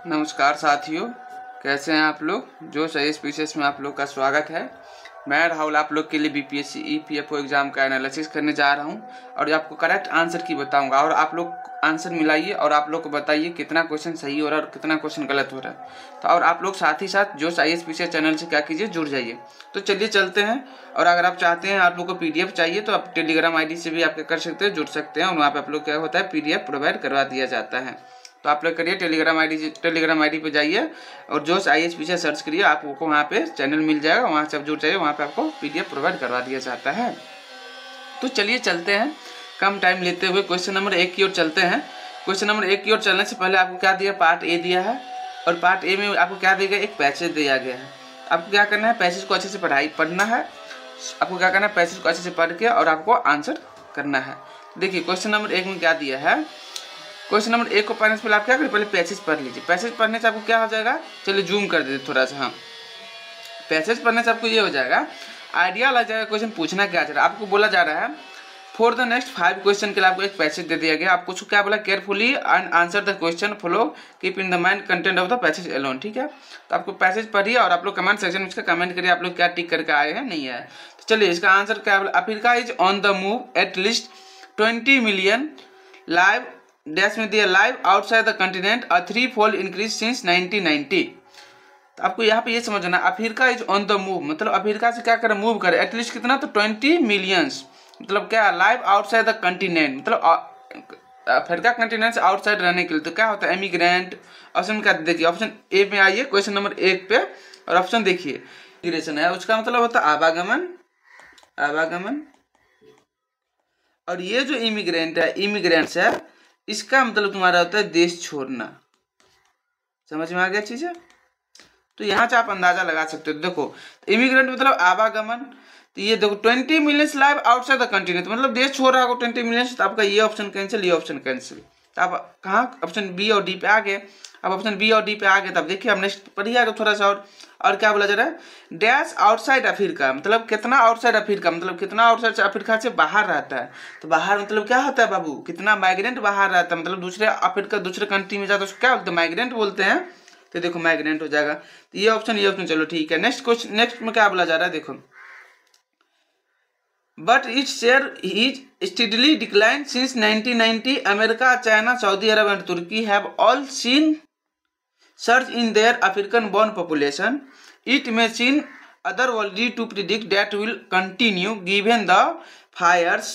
नमस्कार साथियों, कैसे हैं आप लोग। जो सही स्पीचेस में आप लोग का स्वागत है। मैं राहुल आप लोग के लिए बीपीएससी ईपीएफओ एग्जाम का एनालिसिस करने जा रहा हूं और आपको करेक्ट आंसर की बताऊंगा और आप लोग आंसर मिलाइए और आप लोग को बताइए कितना क्वेश्चन सही हो रहा है और कितना क्वेश्चन गलत हो रहा है। तो और आप लोग साथ ही साथ जो सही स्पीचेस चैनल से क्या कीजिए, जुड़ जाइए। तो चलिए चलते हैं। और अगर आप चाहते हैं आप लोग को पीडीएफ चाहिए तो आप टेलीग्राम आईडी से भी आप कर सकते हैं, जुड़ सकते हैं और वहाँ पे आप लोग क्या होता है पीडीएफ प्रोवाइड करवा दिया जाता है। तो आप लोग करिए टेलीग्राम आईडी पे जाइए और जोश आईएएस पीछे सर्च करिए, आपको वहाँ पे चैनल मिल जाएगा, वहाँ से आप जुड़ जाइए, वहाँ पे आपको पीडीएफ प्रोवाइड करवा दिया जाता है। तो चलिए चलते हैं, कम टाइम लेते हुए क्वेश्चन नंबर 1 की ओर चलते हैं। क्वेश्चन नंबर 1 की ओर चलने से पहले आपको क्या दिया, पार्ट ए दिया है और पार्ट ए में आपको क्या दिया गया, एक पैसेज दिया गया है। आपको क्या करना है, पैसेज को अच्छे से पढ़ना है। आपको क्या करना है, पैसेज को अच्छे से पढ़ के और आपको आंसर करना है। देखिए क्वेश्चन नंबर 1 में क्या दिया है। क्वेश्चन नंबर 1 को पढ़ने से पहले आप क्या करें, पहले पैसेज पढ़ लीजिए। पैसेज पढ़ने से आपको क्या हो जाएगा, चलिए जूम कर देते थोड़ा सा। हाँ, पैसेज पढ़ने से आपको ये हो जाएगा, आइडिया लग जाएगा क्वेश्चन पूछना क्या चाह रहा है। आपको बोला जा रहा है फॉर द नेक्स्ट 5 क्वेश्चन के लिए आपको एक पैसेज दे दिया गया। आपको क्या बोला, carefully and answer the question follow, keep in the mind content of the passage alone. ठीक है, तो आपको पैसेज पढ़िए और आप लोग कमेंट सेक्शन में इसका कमेंट करिए आप लोग क्या टिक करके आए हैं, नहीं आए। तो चलिए इसका आंसर क्या बोला, Africa is on the move at least 20 million live dash में दिया live outside the continent a 3-fold increase since 1990। तो आपको यहाँ पे ये समझना, Africa is on the move मतलब अफ्रीका से क्या करे, मूव करे। एटलीस्ट कितना, तो 20 मिलियंस मतलब क्या, लाइव आउटसाइड द कंटिनेंट मतलब अफ्रीका कंटिनेंट से आउटसाइड रहने के लिए। तो क्या होता है, इमिग्रेंट। ऑप्शन क्या देखिए, ऑप्शन ए में आइए क्वेश्चन नंबर 1 पे और ऑप्शन देखिए इमिग्रेशन है, उसका मतलब होता है आवागमन। और ये जो इमिग्रेंट्स है इसका मतलब तुम्हारा होता है देश छोड़ना। समझ में आ गया चीज है। तो यहाँ से आप अंदाजा लगा सकते हो। देखो इमिग्रेंट मतलब आवागमन, तो ये देखो 20 million live outside the continent मतलब देश छोड़ रहा होगा 20 मिलियन। तो आपका ये ऑप्शन कैंसिल, ये ऑप्शन कैंसिल। तो आप कहाँ ऑप्शन बी और डी पे आ गए। अब ऑप्शन बी और डी पे आ गए, तब देखिए अब नेक्स्ट पढ़िए आगे थोड़ा सा और क्या बोला जा रहा है, डैश आउटसाइड अफ्रीका मतलब कितना आउटसाइड अफ्रीका मतलब कितना आउटसाइड अफ्रीका से बाहर रहता है। तो बाहर मतलब क्या होता है बाबू, कितना माइग्रेंट बाहर रहता है मतलब दूसरे अफ्रीका दूसरे कंट्री में जाता है, उसको क्या बोलते हैं, माइग्रेंट बोलते हैं। तो देखो माइग्रेंट हो जाएगा। तो ये ऑप्शन चलो ठीक है। नेक्स्ट क्वेश्चन, नेक्स्ट में क्या बोला जा रहा है, देखो but its share is steadily decline since 1990। America, China, Saudi Arab and Turkey have all seen surge in their African born population. It may seem otherworldly to predict that will continue given the fierce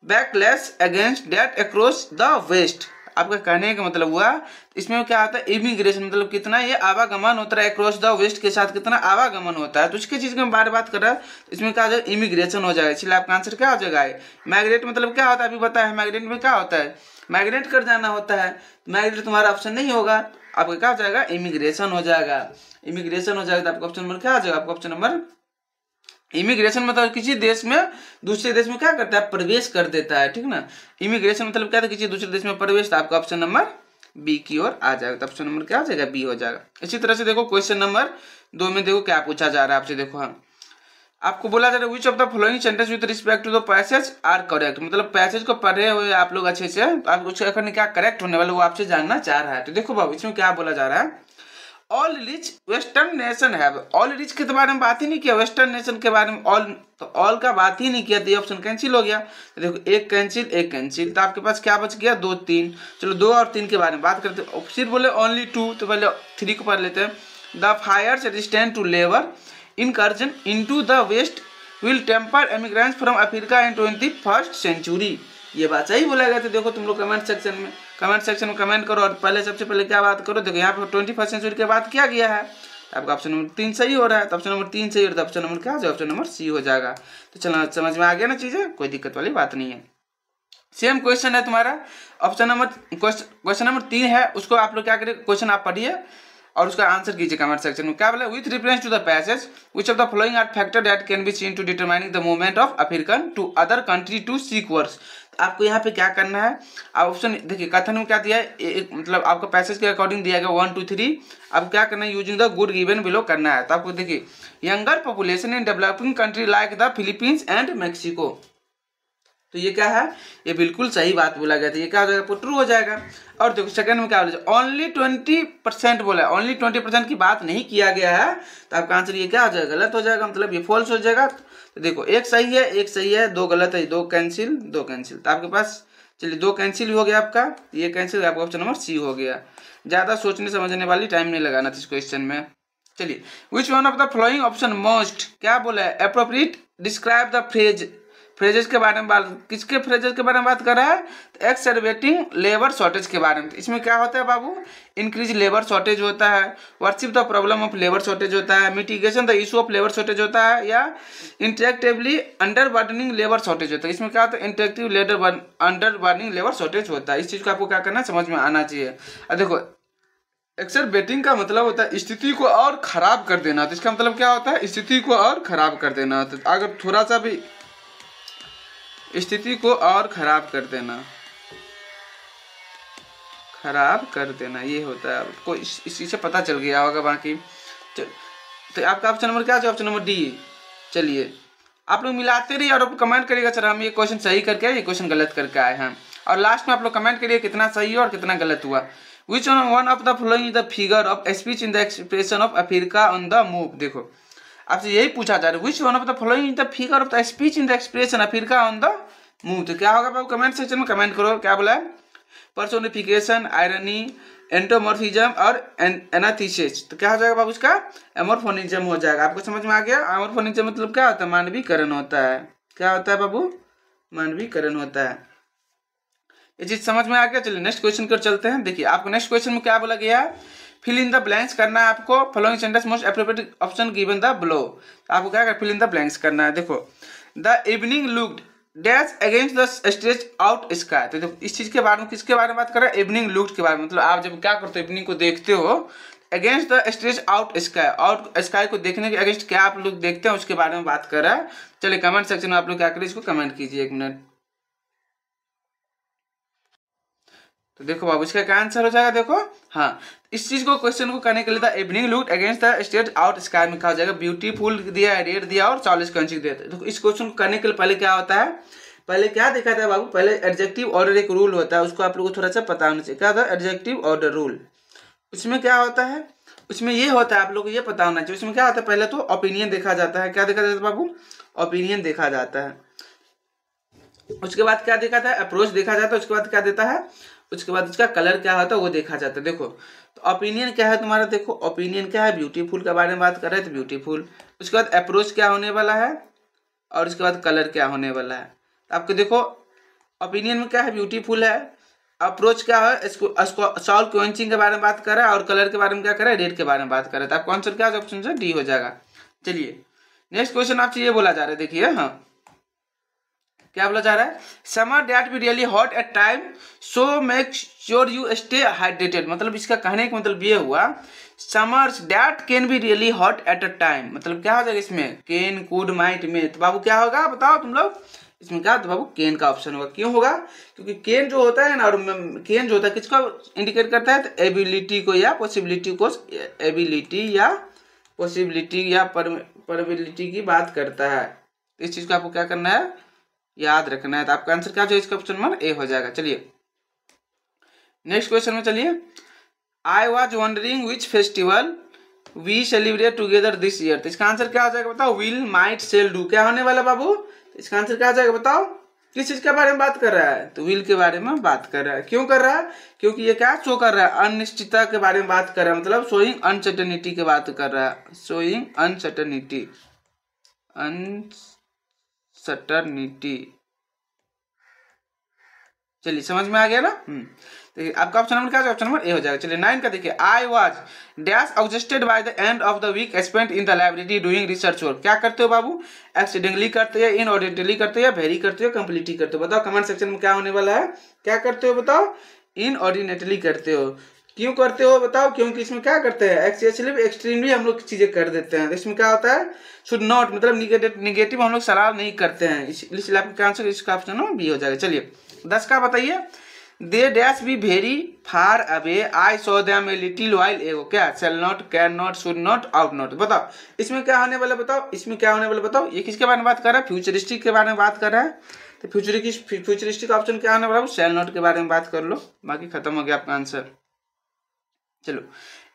backlash against that across the west. आपका कहने का मतलब हुआ इसमें क्या आता है, immigration मतलब कितना ये आवागमन होता है, अक्रॉस द वेस्ट के साथ कितना आवागमन होता है। तो उसके चीज की हम बात कर रहे हैं, इसमें क्या हो जाएगा, इमिग्रेशन हो जाएगा। इसलिए आपका आंसर क्या हो जाएगा, माइग्रेट मतलब क्या होता है, अभी बताया माइग्रेट में क्या होता है, माइग्रेट कर जाना होता है। माइग्रेट तुम्हारा ऑप्शन नहीं होगा, आपका क्या हो जाएगा, इमिग्रेशन हो जाएगा। इमिग्रेशन हो जाएगा तो आपका ऑप्शन नंबर क्या आ जाएगा, आपका ऑप्शन नंबर इमिग्रेशन मतलब किसी देश में दूसरे देश में क्या करता है, प्रवेश कर देता है। ठीक ना, इमिग्रेशन मतलब क्या था, किसी दूसरे देश में प्रवेश। तो आपका ऑप्शन नंबर बी की ओर आ जाएगा। तो ऑप्शन नंबर क्या आ जाएगा, बी हो जाएगा। इसी तरह से देखो क्वेश्चन नंबर 2 में देखो क्या पूछा जा रहा है आपसे। देखो हाँ, आपको बोला जा रहा है which of the following sentence with respect to the passage are correct मतलब पैसेज को पढ़े हुए आप लोग अच्छे से, तो आप उसके अखर क्या करेक्ट होने वाला वो आपसे जानना चाह रहा है। तो देखो बाबू इसमें क्या बोला जा रहा है, all rich western nation have, all rich के बारे में बात ही नहीं किया, वेस्टर्न नेशन के बारे में ऑल, तो ऑल का बात ही नहीं किया, तो ये ऑप्शन कैंसिल हो गया। तो देखो एक कैंसिल, तो आपके पास क्या बच गया, 2 3। चलो 2 और 3 के बारे में बात करते हैं। फिर बोले ओनली 2, तो पहले 3 को पढ़ लेते हैं। The fires resistant to labour incursion into the west will temper immigrants from Africa in 21st century। ये बात सही बोला गया। तो देखो तुम लोग कमेंट सेक्शन में कमेंट करो और पहले सबसे पहले क्या बात करो, देखो यहाँ पे 21st सेंचुरी की बात किया गया है। आपका ऑप्शन नंबर 3 सही हो रहा है। तो ऑप्शन नंबर 3 सही हो रहा है, ऑप्शन नंबर क्या हो जाएगा, ऑप्शन नंबर सी हो जाएगा। तो चलो समझ में आ गया ना चीजें, कोई दिक्कत वाली बात नहीं है। सेम क्वेश्चन है तुम्हारा, क्वेश्चन नंबर 3 है, उसको आप लोग क्या करें, क्वेश्चन आप पढ़िए और उसका आंसर कीजिए कमेंट सेक्शन में। क्या बोला, with reference to the passage which of the following are factor that can be seen to determining the movement of African to other country to seek works. आपको यहाँ पे क्या करना है, आप ऑप्शन देखिए कथन में क्या दिया है, मतलब आपको पैसेज के अकॉर्डिंग दिया गया 1 2 3। आपको क्या करना है, using the good given below करना है। तो आपको देखिए younger population in developing country like the Philippines and Mexico. तो ये क्या है, ये बिल्कुल सही बात बोला गया था, ये क्या हो जाएगा, ट्रू हो जाएगा। और देखो सेकंड में क्या बोला, ओनली 20% बोला है, ओनली 20% की बात नहीं किया गया है, तो आपका आंसर ये क्या हो जाएगा, गलत हो जाएगा, मतलब ये फॉल्स हो जाएगा। तो देखो एक सही है एक सही है, दो गलत है, दो कैंसिल दो कैंसिल, तो आपके पास चलिए दो कैंसिल हो गया आपका, ये कैंसिल आपका ऑप्शन नंबर सी हो गया। ज़्यादा सोचने समझने वाली टाइम नहीं लगाना था इस क्वेश्चन में। चलिए which one of the following option most, क्या बोला है, अप्रोप्रिएट डिस्क्राइब द फ्रेजेस के बारे में बात, किसके फ्रेजेस के बारे में बात कर रहा है, तो एक्सरवेटिंग लेबर शॉर्टेज के बारे में। इसमें क्या होता है बाबू, इंक्रीज लेबर शॉर्टेज होता है, worship the problem of labour shortage होता है, mitigation the issue of labour shortage होता है, या इंटरेक्टिवली अंडर बर्डनिंग लेबर शॉर्टेज होता है। इसमें क्या होता है, interactive under burdening labour shortage होता है। इस चीज़ को आपको क्या करना है, समझ में आना चाहिए। अब देखो एक्सरबेटिंग का मतलब होता है स्थिति को और खराब कर देना, तो इसका मतलब क्या होता है, स्थिति को और खराब कर देना। तो अगर थोड़ा सा भी स्थिति को और खराब कर देना, ये होता है। आपको इसी से पता चल गया होगा बाकी। तो आपका ऑप्शन नंबर क्या है, ऑप्शन नंबर डी। चलिए आप लोग मिलाते रहिए और आप कमेंट करिएगा सर हम ये क्वेश्चन सही करके आए, ये क्वेश्चन गलत करके आए हैं, और लास्ट में आप लोग कमेंट करिए कितना सही है और कितना गलत हुआ। Which one of the following is the figure of speech in the expression of Africa on the move। देखो आपसे यही पूछा जा रहा है, which one of the following is the figure of the speech in the expression Africa on the move। तो क्या होगा बाबू, कमेंट सेक्शन में कमेंट करो क्या बोला है, पर्सोनिफिकेशन, आयरनी, एंटोमॉर्फिज्म और एनाथिसिस। तो क्या हो जाएगा बाबू, इसका एमोर्फोनिज्म हो जाएगा। आपको समझ में आ गया, एमोर्फोनिज्म मतलब क्या होता है, मानवीकरण होता है। क्या होता है बाबू, मानवीकरण होता है। ये चीज समझ में आ गया। चलिए नेक्स्ट क्वेश्चन कर चलते हैं। देखिए आपको नेक्स्ट क्वेश्चन में क्या बोला गया है, फिल इन द ब्लैंक्स करना है आपको, following sentence most appropriate option given the below. आपको क्या करना, फिल इन द ब्लैंक्स करना है। देखो the evening looked dash against the stretch out sky. तो देखो इस चीज के बारे में किसके बारे में बात कर रहा है, इवनिंग लुक्ड के बारे में। मतलब आप जब क्या करते हो, इवनिंग को देखते हो, against the stretch out sky, out sky को देखने के अगेंस्ट क्या आप लोग देखते हैं उसके बारे में बात कर रहा है। चलिए कमेंट सेक्शन में आप लोग क्या करिए, इसको कमेंट कीजिए, एक मिनट। तो देखो बाबू इसका क्या आंसर हो जाएगा, देखो हाँ इस चीज को क्वेश्चन को करने के लिए था, evening looked against the stretch out sky में क्या हो जाएगा, ब्यूटीफुल दिया, रेड दिया और 40 कंची दिया। देखो इस क्वेश्चन को करने के लिए पहले क्या होता है, पहले क्या देखा था बाबू, पहले एडजेक्टिव ऑर्डर एक रूल होता है, उसको आप लोगों को थोड़ा सा पता होना चाहिए। क्या होता है एडजेक्टिव ऑर्डर रूल, उसमें क्या होता है, उसमें ये होता है, आप लोग को ये पता होना चाहिए। उसमें क्या होता है, पहले तो ओपिनियन देखा जाता है। क्या देखा जाता है बाबू, ओपिनियन देखा जाता है। उसके बाद क्या देखा था, अप्रोच देखा जाता है। उसके बाद क्या देता है, उसके बाद उसका कलर क्या होता है वो देखा जाता है। देखो तो ओपिनियन क्या है तुम्हारा, देखो ओपिनियन क्या है, ब्यूटीफुल के बारे में बात कर रहे हैं तो ब्यूटीफुल। उसके बाद अप्रोच क्या होने वाला है और उसके बाद कलर क्या होने वाला है। तो आपको देखो ओपिनियन में क्या है, ब्यूटीफुल है, अप्रोच क्या है, इसको सॉल्व क्वेंचिंग के बारे में बात कर रहा है, और कलर के बारे में क्या कर रहा है, रेड के बारे में बात कर रहा है। तो आपका आंसर क्या ऑप्शन से डी हो जाएगा। चलिए नेक्स्ट क्वेश्चन आपसे ये बोला जा रहा है, देखिए हाँ क्या बोला जा रहा है, summer that be really hot at time so make sure you stay hydrated. मतलब इसका कहने का मतलब ये हुआ, summers that can be really hot at a time, मतलब क्या हो जाएगा इसमें, कैन कुड माइट में। तो बाबू क्या होगा बताओ तुम लोग, इसमें क्या, तो बाबू कैन का ऑप्शन होगा। क्यों होगा, क्योंकि कैन जो होता है ना, और कैन जो होता है किसको इंडिकेट करता है, तो एबिलिटी को या पॉसिबिलिटी को, एबिलिटी या पॉसिबिलिटी या प्रोबेबिलिटी की बात करता है। इस चीज को आपको क्या करना है, याद रखना है। तो आपका आंसर क्या जो इसका ऑप्शन नंबर ए हो जाएगा। चलिए नेक्स्ट क्वेश्चन में चलिए, I was wondering which festival we celebrate together this year. तो इसका आंसर क्या हो जाएगा बताओ, विल माइट सेल डू। क्या होने वाला बाबू, इसका आंसर क्या हो जाएगा बताओ, किस चीज के बारे में बात कर रहा है, तो विल के बारे में बात कर रहा है। क्यों कर रहा है, क्योंकि ये क्या शो कर रहा है, अनिश्चितता के बारे में बात कर रहा है, मतलब शोइंग अनसर्टेनिटी की बात कर रहा है, शोइंग अनसर्टेनिटी, अनसर्टेनिटी। चलिए समझ में आ गया ना। देखिए आपका ऑप्शन नंबर क्या है, ऑप्शन नंबर ए हो जाएगा। चलिए 9 का देखिए, I was dash exhausted by the end of the week spent in the library doing research work. क्या करते हो बाबू, एक्सीडेंटली करते हो, इनऑर्डिनरी करते हो, वेरी करते हो, कंप्लीटली करते हो। बताओ कमेंट सेक्शन में क्या होने वाला है, क्या करते हो बताओ, इनऑर्डिनेटली करते हो। क्यों करते हो बताओ, क्योंकि इसमें क्या करते हैं, एक्सेसिवली एक्सट्रीमली हम लोग चीजें कर देते हैं। इसमें क्या होता है, शुड नॉट, मतलब निगेटिव हम लोग सलाह नहीं करते हैं, इसलिए आपका आंसर इसका ऑप्शन नंबर बी हो जाएगा। चलिए 10 का बताइए, they dash be very far away I saw them a little while एगो। क्या, shall not, can not, should not, out not. बताओ इसमें क्या होने वाला, बताओ इसमें क्या होने वाला बताओ। ये किसके बारे में बात कर रहा है, फ्यूचरिस्टिक के बारे में बात कर रहा है। तो फ्यूचरिस्टिक ऑप्शन क्या आने वाला, शेल नॉट के बारे में बात कर लो, बाकी खत्म हो गया आपका आंसर। चलो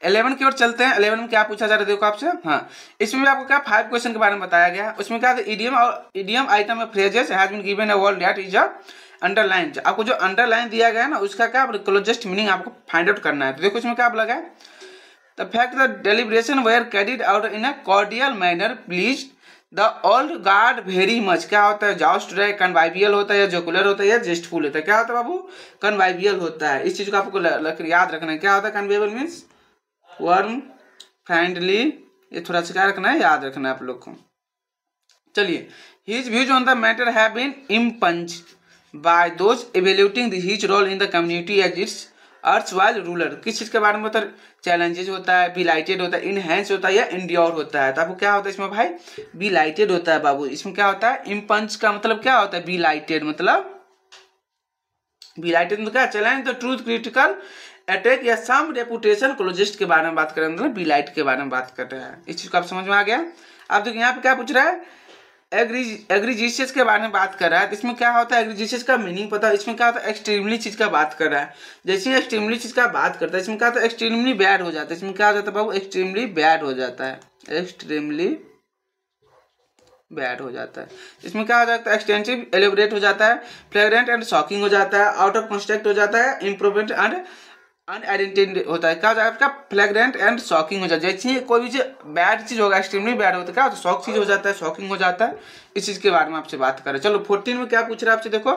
11 की ओर चलते हैं। 11 में क्या पूछा जा रहा है देखो आपसे, हाँ इसमें भी आपको क्या 5 क्वेश्चन के बारे में बताया गया। उसमें क्या idiom item of phrases has been given a word that is a underline. आपको जो अंडरलाइन दिया गया है ना उसका क्या क्लोजेस्ट मीनिंग आपको फाइंड आउट करना है। तो देखो इसमें क्या लगा है, the fact the deliberation were carried out in a cordial manner please the old guard very much. क्या होता है, जॉस्ट होता है, कन्वाइवियल होता है, या जोकुलर होता है, या जेस्टफुल होता है। क्या होता है बाबू, कन्वाइवियल होता है। इस चीज को आपको याद रखना है। क्या होता है कन्वाइवियल मीन्स वर्म फ्रेंडली, ये थोड़ा सा क्या रखना है, याद रखना है आप लोग को। चलिए his views on the matter have been impugned by those evaluating his role in the community as its erstwhile ruler. किस चीज के बारे में होता है, चैलेंजेस होता है, बिलाइटेड होता है, इनहेंस होता है, या इंड्योर होता है। तो आपको क्या होता है इसमें भाई, बिलाइटेड होता है बाबू। इसमें क्या होता है, इम्पंज का मतलब क्या होता है, बिलाइटेड मतलब बिलाइटेड मतलब क्या, challenge the truth critical attack या सम रेपुटेशन क्लोजिस्ट के बारे में बात कर रहे हैं, मतलब बिलाइट के बारे में बात कर रहे हैं। इस चीज को आप समझ में आ गया। अब देखिए यहाँ पे क्या पूछ रहा है, एग्रीजिशियस के बारे में बात कर रहा है। तो इसमें क्या होता है, एग्रीजिशियस का मीनिंग पता है। इसमें क्या होता है, एक्सट्रीमली चीज का बात कर रहा है। जैसे एक्सट्रीमली चीज का बात करता है, इसमें क्या होता है, एक्सट्रीमली बैड हो जाता है। इसमें क्या हो जाता है बाबू, एक्सट्रीमली बैड हो जाता है, एक्सट्रीमली बैड हो जाता है। इसमें क्या हो जाता है, एक्सटेंसिव एलिबरेट हो जाता है, फ्लैग्रेंट एंड शॉकिंग हो जाता है, आउट ऑफ कॉन्टेक्स्ट हो जाता है, इम्प्रूवमेंट एंड अनआइडेंटिटी होता है। क्या हो जाएगा आपका, फ्लैग्रेंट एंड शॉकिंग हो जाता है। जैसे कोई भी बैड चीज होगा, एक्सट्रीमली बैड होता है, क्या होता है, शॉक चीज हो जाता है, शॉकिंग हो जाता है। इस चीज के बारे में आपसे बात करें। चलो 14 में क्या पूछ रहा है आपसे, देखो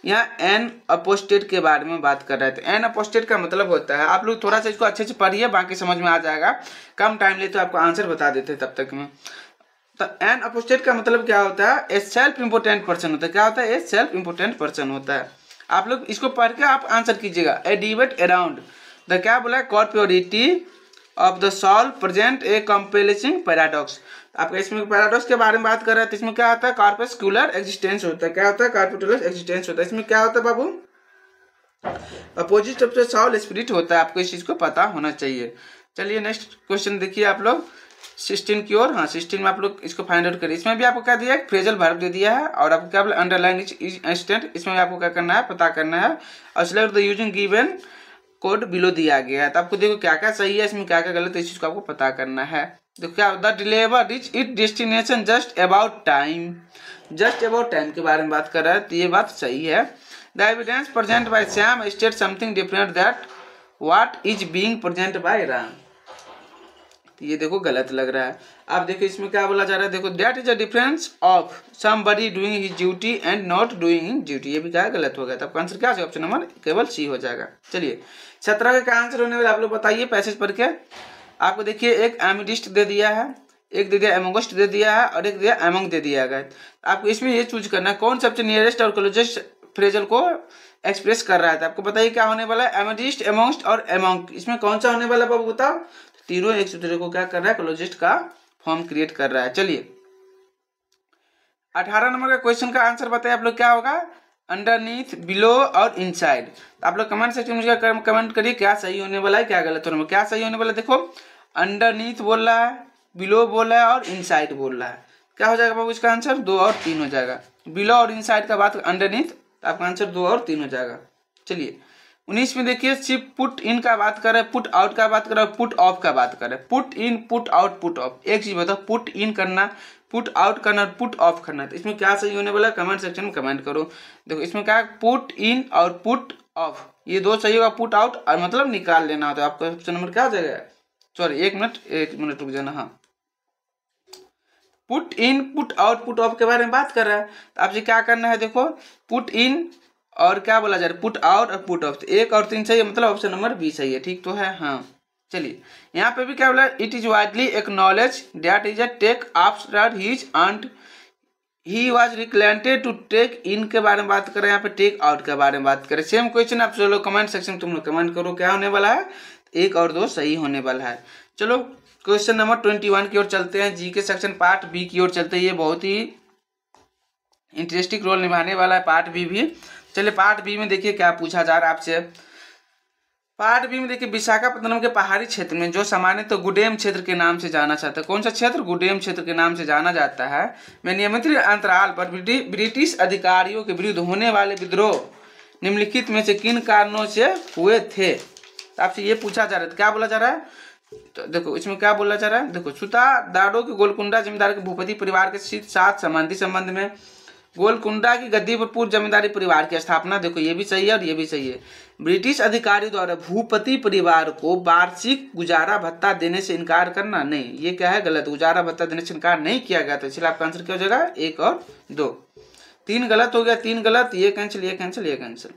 यहाँ एन अपोस्टेट के बारे में बात कर रहे थे। एन अपोस्टेट का मतलब होता है, आप लोग थोड़ा सा इसको अच्छे से पढ़िए, बाकी समझ में आ जाएगा। कम टाइम ले तो आपको आंसर बता देते तब तक में। तो एन अपोस्टेट का मतलब क्या होता है, ए सेल्फ इम्पोर्टेंट पर्सन होता है। क्या होता है, ए सेल्फ इम्पोर्टेंट पर्सन होता है। आप लोग इसको पढ़ के आप आंसर कीजिएगा। ए डिबेट अराउंड द क्या बोला, corporeality of the soul present a compelling paradox. आपका इसमें पैराडॉक्स के बारे में बात कर रहे हैं। तो इसमें क्या होता है, कॉर्पस्कुलर एक्जिस्टेंस होता है। क्या होता है, कॉर्पस्कुलर एक्जिस्टेंस होता है। इसमें क्या होता है बाबू, opposite of the soul spirit होता है। आपको इस चीज को पता होना चाहिए। चलिए नेक्स्ट क्वेश्चन देखिए आप लोग 16 की ओर। हाँ 16 में आप लोग इसको फाइंड आउट करिए। इसमें भी आपको क्या दिया है, फ्रेजल वर्ब दे दिया है, और आपको क्या बोला, अंडरलाइन इज इंस्टेंट। इसमें भी आपको क्या करना है, पता करना है। और select the using given code below दिया गया है। तो आपको देखो क्या क्या सही है, इसमें क्या क्या गलत है, इस चीज को आपको पता करना है। तो क्या, the deliver rich it destination just about time, just about time के बारे में बात कर रहा है, तो ये बात सही है। The evidence present by Sam state something different that what is being present by Ram. ये देखो गलत लग रहा है। आप देखो इसमें क्या बोला जा रहा है, देखो that is a difference of somebody doing his duty and not doing his duty. ये भी क्या है, गलत हो गया। तो आपका आंसर क्या है, ऑप्शन नंबर केवल सी हो जाएगा। चलिए 17 का आंसर होने वाला आप लोग बताइए पैसेज पढ़ के। आपको देखिए एक एमिडिस्ट दे दिया है, एक दे दिया एमोगस्ट दे दिया है, और एक दिया एमंग दे दिया गया। आपको इसमें ये चूज करना है कौन सबसे नियरेस्ट और क्लोजेस्ट फ्रेजल को एक्सप्रेस कर रहा है। आपको बताइए क्या होने वाला है, एमिडिस्ट, एमोगस्ट और एमंग। इसमें कौन सा होने वाला है बाबू बताओ। तीनों एक दूसरे को क्या कर रहा है, क्लोजेस्ट का फॉर्म क्रिएट कर रहा है। चलिए 18 नंबर का क्वेश्चन का आंसर बताइए आप लोग क्या होगा, अंडरनीथ, बिलो और इनसाइड। आप लोग कमेंट सेक्शन में मुझे कमेंट करिए क्या सही होने वाला है, क्या गलत होने वाला है। क्या सही होने वाला है, देखो अंडरनीथ बोल रहा है, बिलो बोल रहा है, और इनसाइड बोल रहा है। क्या हो जाएगा बाबू इसका आंसर, 2 और 3 हो जाएगा। बिलो और इनसाइड का बात अंडरनीथ, आपका आंसर 2 और 3 हो जाएगा। चलिए 19 में देखिए सिर्फ पुट इन का बात कर रहे हैं, पुट आउट का बात कर रहे हैं, पुट ऑफ का बात कर रहे हैं। Put in, put out, put off. एक चीज बताओ, पुट इन करना, पुट आउट करना, पुट ऑफ करना। तो इसमें क्या सही होने वाला है, कमेंट सेक्शन में कमेंट करो। देखो इसमें क्या है, पुट इन और पुट ऑफ, ये 2 सही होगा। पुट आउट और मतलब निकाल लेना होता है। आपका ऑप्शन नंबर क्या हो जाएगा, सॉरी एक मिनट रुक जाना। हाँ put in, put out, put off के बारे में बात कर रहा है। तो आपसे क्या करना है, देखो पुट इन और क्या बोला जा रहा है, पुट आउट और पुट ऑफ। 1 और 3 सही है, मतलब ऑप्शन नंबर बी सही है। ठीक तो है, हाँ। चलिए यहाँ पे भी क्या बोला, it is widely acknowledge that is a take after his aunt he was reluctant to take in के बारे में बात करें, यहाँ पे टेक आउट के बारे में बात करें। सेम क्वेश्चन आप चलो कमेंट सेक्शन में तुम लोग कमेंट करो क्या होने वाला है, 1 और 2 सही होने वाला है। चलो क्वेश्चन नंबर 21 की ओर चलते हैं, जी के सेक्शन पार्ट बी की ओर चलते हैं। ये बहुत ही इंटरेस्टिंग रोल निभाने वाला है पार्ट बी भी। चलिए पार्ट बी में देखिए क्या पूछा जा रहा है आपसे। पार्ट बी में देखिए, विशाखापट्टनम के पहाड़ी क्षेत्र में जो सामान्य तो गुडेम क्षेत्र के नाम से जाना जाता है। कौन सा क्षेत्र? गुडेम क्षेत्र के नाम से जाना जाता है। में नियमित अंतराल पर ब्रिटिश अधिकारियों के विरुद्ध होने वाले विद्रोह निम्नलिखित में से किन कारणों से हुए थे? तो आपसे ये पूछा जा रहा है। क्या बोला जा रहा है? तो देखो इसमें क्या बोला जा रहा है, देखो सुता दाडो के गोलकुंडा जमींदार के भूपति परिवार के साथ संबंध में गोलकुंडा की गद्दी पर पूर्व जमींदारी परिवार की स्थापना। देखो ये भी सही है और ये भी सही है। ब्रिटिश अधिकारी द्वारा भूपति परिवार को वार्षिक गुजारा भत्ता देने से इनकार करना, नहीं, ये क्या है? गलत। गुजारा भत्ता देने से इनकार नहीं किया गया, तो इसलिए आपका आंसर क्या हो जाएगा? 1 और 2। 3 गलत हो गया, 3 गलत, ये कैंसिल, ये कैंसिल, ये कैंसिल।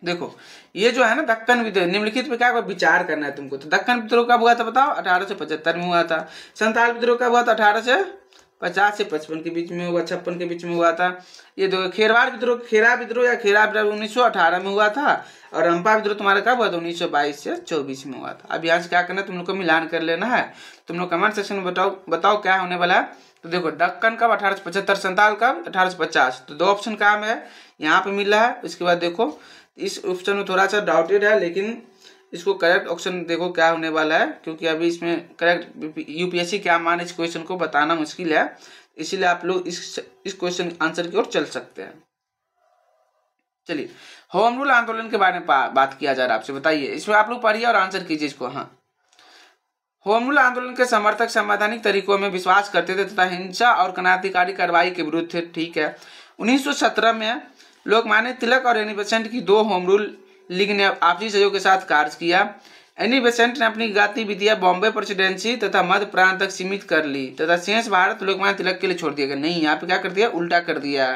देखो ये जो है ना दक्कन विद्रोह, निम्नलिखित पे क्या विचार करना है तुमको। तो दक्कन विद्रोह कब हुआ था बताओ? 1875 में हुआ था। संथाल विद्रोह कब हुआ था? 1850 से 55 के बीच में हुआ, 56 के बीच में हुआ था। ये दो खेरवाड़ विद्रोह, खेरा विद्रोह या खेरा विद्रोह 1918 में हुआ था। और रंपा विद्रोह तुम्हारा कब हुआ था? 1922 से 24 में हुआ था। अब यहाँ से क्या करना है, तुम लोग को मिलान कर लेना है। तुम लोग कमेंट सेक्शन में बताओ क्या होने वाला है। तो देखो दक्कन कब? 1875। संथाल कब? 1850। तो 2 ऑप्शन काम है यहाँ पे मिल रहा है। इसके बाद देखो इस ऑप्शन में थोड़ा सा डाउटेड है, लेकिन इसको करेक्ट ऑप्शन देखो क्या होने वाला है, क्योंकि अभी इसमें करेक्ट यूपीएससी क्या मान इस क्वेश्चन को बताना मुश्किल है, इसीलिए आप लोग इस क्वेश्चन आंसर की ओर चल सकते हैं। चलिए होम रूल आंदोलन के बारे में बात किया जा रहा है आपसे, बताइए इसमें आप लोग पढ़िए और आंसर कीजिए इसको। हाँ, होम रूल आंदोलन के समर्थक संवैधानिक तरीकों में विश्वास करते थे तथा हिंसा और क्रांतिकारी कार्रवाई के विरुद्ध थे। ठीक है। 1917 में लोकमान्य तिलक और एनी बेसेंट की 2 होम रूल लीग ने आपसी सहयोग के साथ कार्य किया। एनी बेसेंट ने अपनी गतिविधियां बॉम्बे प्रेसिडेंसी तथा मध्य प्रांत तक सीमित कर ली तथा शेष भारत लोकमान्य तिलक के लिए छोड़ दिया गया। नहीं, यहाँ पे क्या कर दिया? उल्टा कर दिया।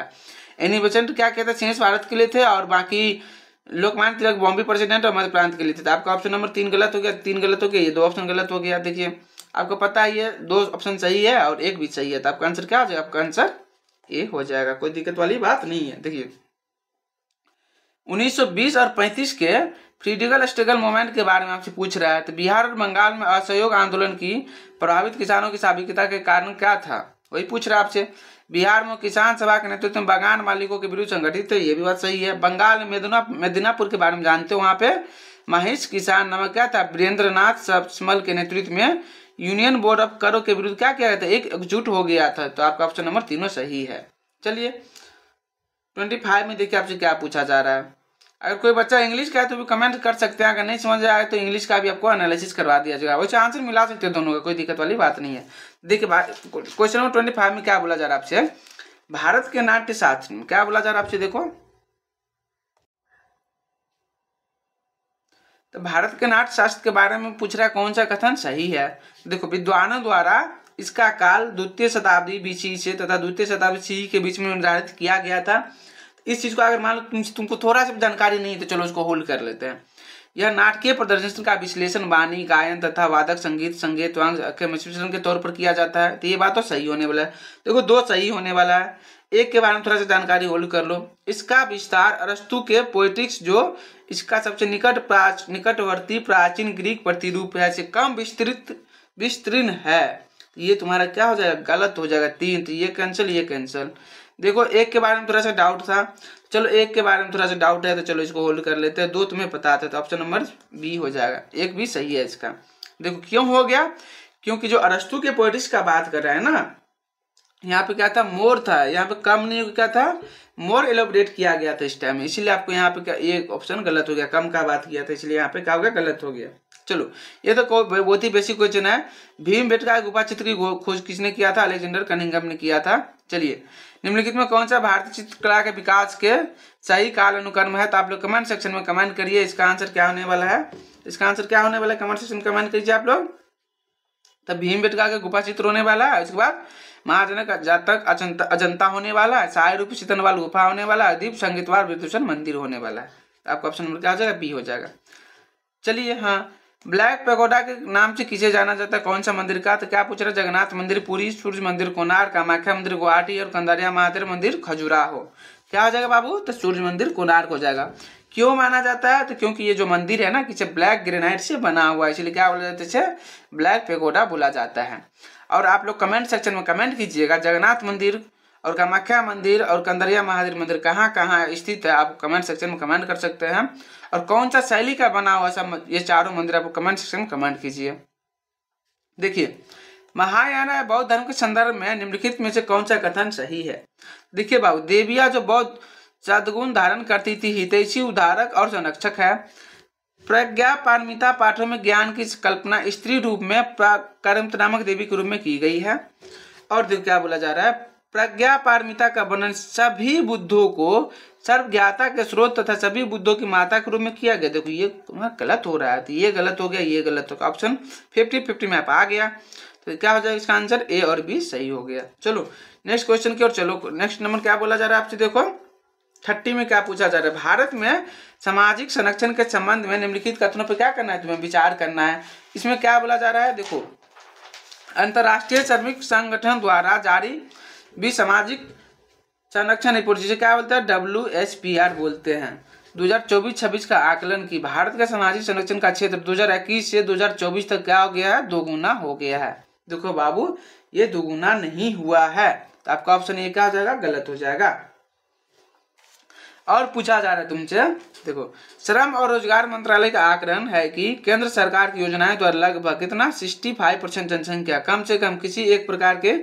एनी बेसेंट क्या कहते हैं? शेष भारत के लिए थे और बाकी लोकमान्य तिलक बॉम्बे प्रेसिडेंट और मध्य प्रांत के लिए थे। तो आपका ऑप्शन नंबर 3 गलत हो गया, 3 गलत हो गया, ये 2 ऑप्शन गलत हो गया। देखिए आपको पता है ये 2 ऑप्शन सही है और 1 भी सही है, तो आपका आंसर क्या हो जाएगा? आपका आंसर ए हो जाएगा, कोई दिक्कत वाली बात नहीं है। देखिए 1920 और 35 के फ्रीडीगल स्ट्रगल मूवमेंट के बारे में आपसे पूछ रहा है। तो बिहार और बंगाल में असहयोग आंदोलन की प्रभावित किसानों की साबिकता के कारण क्या था, वही पूछ रहा है आपसे। बिहार में किसान सभा के नेतृत्व में बागान मालिकों के विरुद्ध संगठित थे, ये भी बात सही है। बंगाल में मेदिनीपुर के बारे में जानते हो, वहां पे महेश किसान नामक क्या था? वीरेंद्रनाथ सबस्मल के नेतृत्व में यूनियन बोर्ड ऑफ करों के विरुद्ध क्या किया गया था? एकजुट हो गया था। तो आपका ऑप्शन नंबर 3 सही है। चलिए 25 में देखिए आपसे क्या पूछा जा रहा है। अगर कोई बच्चा इंग्लिश का है तो भी कमेंट कर सकते हैं, अगर नहीं समझ आए तो इंग्लिश का भी आपको एनालिसिस करवा दिया जाएगा, वैसे आंसर मिला सकते हैं दोनों का, कोई दिक्कत वाली बात नहीं है। देखिए क्वेश्चन नंबर 25 में क्या बोला जा रहा है आपसे? भारत के नाट्य शास्त्र में क्या बोला जा रहा है आपसे? देखो तो भारत के नाट्य शास्त्र के बारे में पूछ रहा है, कौन सा कथन सही है? देखो विद्वानों द्वारा इसका काल 2वीं शताब्दी बीसी से तथा 2वीं शताब्दी सी के बीच में निर्धारित किया गया था। इस चीज को अगर मान लो तुमको थोड़ा सा जानकारी नहीं है तो चलो उसको होल्ड कर लेते हैं। यह नाटकीय प्रदर्शन का विश्लेषण वाणी, गायन तथा वादक संगीत के मिश्रण के तौर पर किया जाता है। तो ये बात तो सही होने वाला है। देखो 2 सही होने वाला है, 1 के बारे में थोड़ा सा जानकारी होल्ड कर लो। इसका विस्तार अरस्तु के पोएटिक्स जो इसका सबसे निकटवर्ती प्राचीन ग्रीक प्रतिरूप है से कम विस्तृत है। ये तुम्हारा क्या हो जाएगा? गलत हो जाएगा, 3। तो ये कैंसिल, ये कैंसिल। देखो 1 के बारे में थोड़ा सा डाउट था, चलो 1 के बारे में थोड़ा सा डाउट है तो चलो इसको होल्ड कर लेते हैं। 2 तुम्हें पता था तो ऑप्शन नंबर बी हो जाएगा, 1 भी सही है इसका। देखो क्यों हो गया? क्योंकि जो अरस्तु के पोएटिक्स का बात कर रहा है ना, यहाँ पे क्या था? मोर था, यहाँ पे कम नहीं, क्या था? मोर एलोबरेट किया गया था इस टाइम में, इसीलिए आपको यहाँ पे क्या एक ऑप्शन गलत हो गया, कम का बात किया था इसलिए यहाँ पे क्या हो गया? गलत हो गया। चलो ये तो बहुत ही बेसिक क्वेश्चन है। भीमबेटका गुफा चित्र की खोज किसने किया था? अलेक्जेंडर कनिंघम ने किया था। चलिए निम्नलिखित में कौन सा भारतीय चित्रकला के विकास के सही काल अनुक्रम है? तो आप लोग कमेंट सेक्शन में कमेंट करिए, इसका आंसर क्या होने वाला है? इसका आंसर क्या होने वाला है? कमेंट सेक्शन में कमेंट कीजिए आप लोग। तब भीमबेटका का गुफा चित्र होने वाला है, उसके बाद महाजनक जातक अजंता होने वाला है, साय रूपी सितनवाल गुफा होने वाला है, दीप संगीतवार विदूषण मंदिर होने वाला है। आपका ऑप्शन नंबर क्या हो जाएगा? बी हो जाएगा। चलिए हाँ, ब्लैक पैगोडा के नाम से किसे जाना जाता है? कौन सा मंदिर का? तो क्या पूछ रहा है? जगन्नाथ मंदिर पुरी, सूर्य मंदिर कोणार्क, कामाख्या मंदिर गुवाहाटी और कंदारिया महादेव मंदिर खजुराहो। क्या हो जाएगा बाबू? तो सूर्य मंदिर कोणार्क हो जाएगा। क्यों माना जाता है? तो क्योंकि ये जो मंदिर है ना किसी ब्लैक ग्रेनाइट से बना हुआ है, इसलिए क्या बोला जाता है? इसे ब्लैक पैगोडा बोला जाता है। और आप लोग कमेंट सेक्शन में कमेंट कीजिएगा जगन्नाथ मंदिर और कामाख्या मंदिर और कंदरिया महादेव मंदिर कहाँ कहाँ स्थित है, आप कमेंट सेक्शन में कमेंट कर सकते हैं। और कौन सा शैली का बना हुआ सब ये चारों मंदिर आपको कमेंट सेक्शन में कमेंट कीजिए। देखिए, महायान बौद्ध धर्म के संदर्भ में निम्नलिखित में से कौन सा कथन सही है। देखिए बाबू, देविया जो बौद्ध सद्गुण धारण करती थी, हितैषी, उद्धारक और संरक्षक है। प्रज्ञा पारमिता पाठों में ज्ञान की कल्पना स्त्री रूप में कर्मत नामक देवी के रूप में की गई है। और देखो क्या बोला जा रहा है, प्रज्ञा पारमिता का वर्णन सभी बुद्धों को सर्वज्ञाता के स्रोत तथा सभी बुद्धों की माता के रूप में किया गया। देखो ये गलत हो रहा है, तो ये गलत हो गया, ये गलत हो गया। ऑप्शन 50-50 में आ गया, तो क्या हो जाएगा इसका आंसर, ए और बी सही हो गया। चलो नेक्स्ट क्वेश्चन की ओर चलो। नेक्स्ट नंबर क्या बोला जा रहा है आपसे, देखो 30 में क्या पूछा जा रहा है, भारत में सामाजिक संरक्षण के संबंध में निम्नलिखित कथनों पर क्या करना है, तुम्हें विचार करना है। इसमें क्या बोला जा रहा है, देखो अंतर्राष्ट्रीय श्रमिक संगठन द्वारा जारी भी सामाजिक संरक्षण रिपोर्ट, जिसे क्या बोलते हैं, WSPR बोलते हैं, 2024-26 का आकलन की भारत का सामाजिक संरक्षण का क्षेत्र 2021 से 2024 तक क्या हो गया है, दोगुना हो गया है। देखो बाबू, ये दोगुना नहीं हुआ है, तो आपका ऑप्शन ये क्या हो जाएगा, गलत हो जाएगा। और पूछा जा रहा है तुमसे, देखो श्रम और रोजगार मंत्रालय का आकलन है कि केंद्र सरकार की योजनाएं द्वारा लगभग कितना 65% जनसंख्या कम से कम किसी एक प्रकार के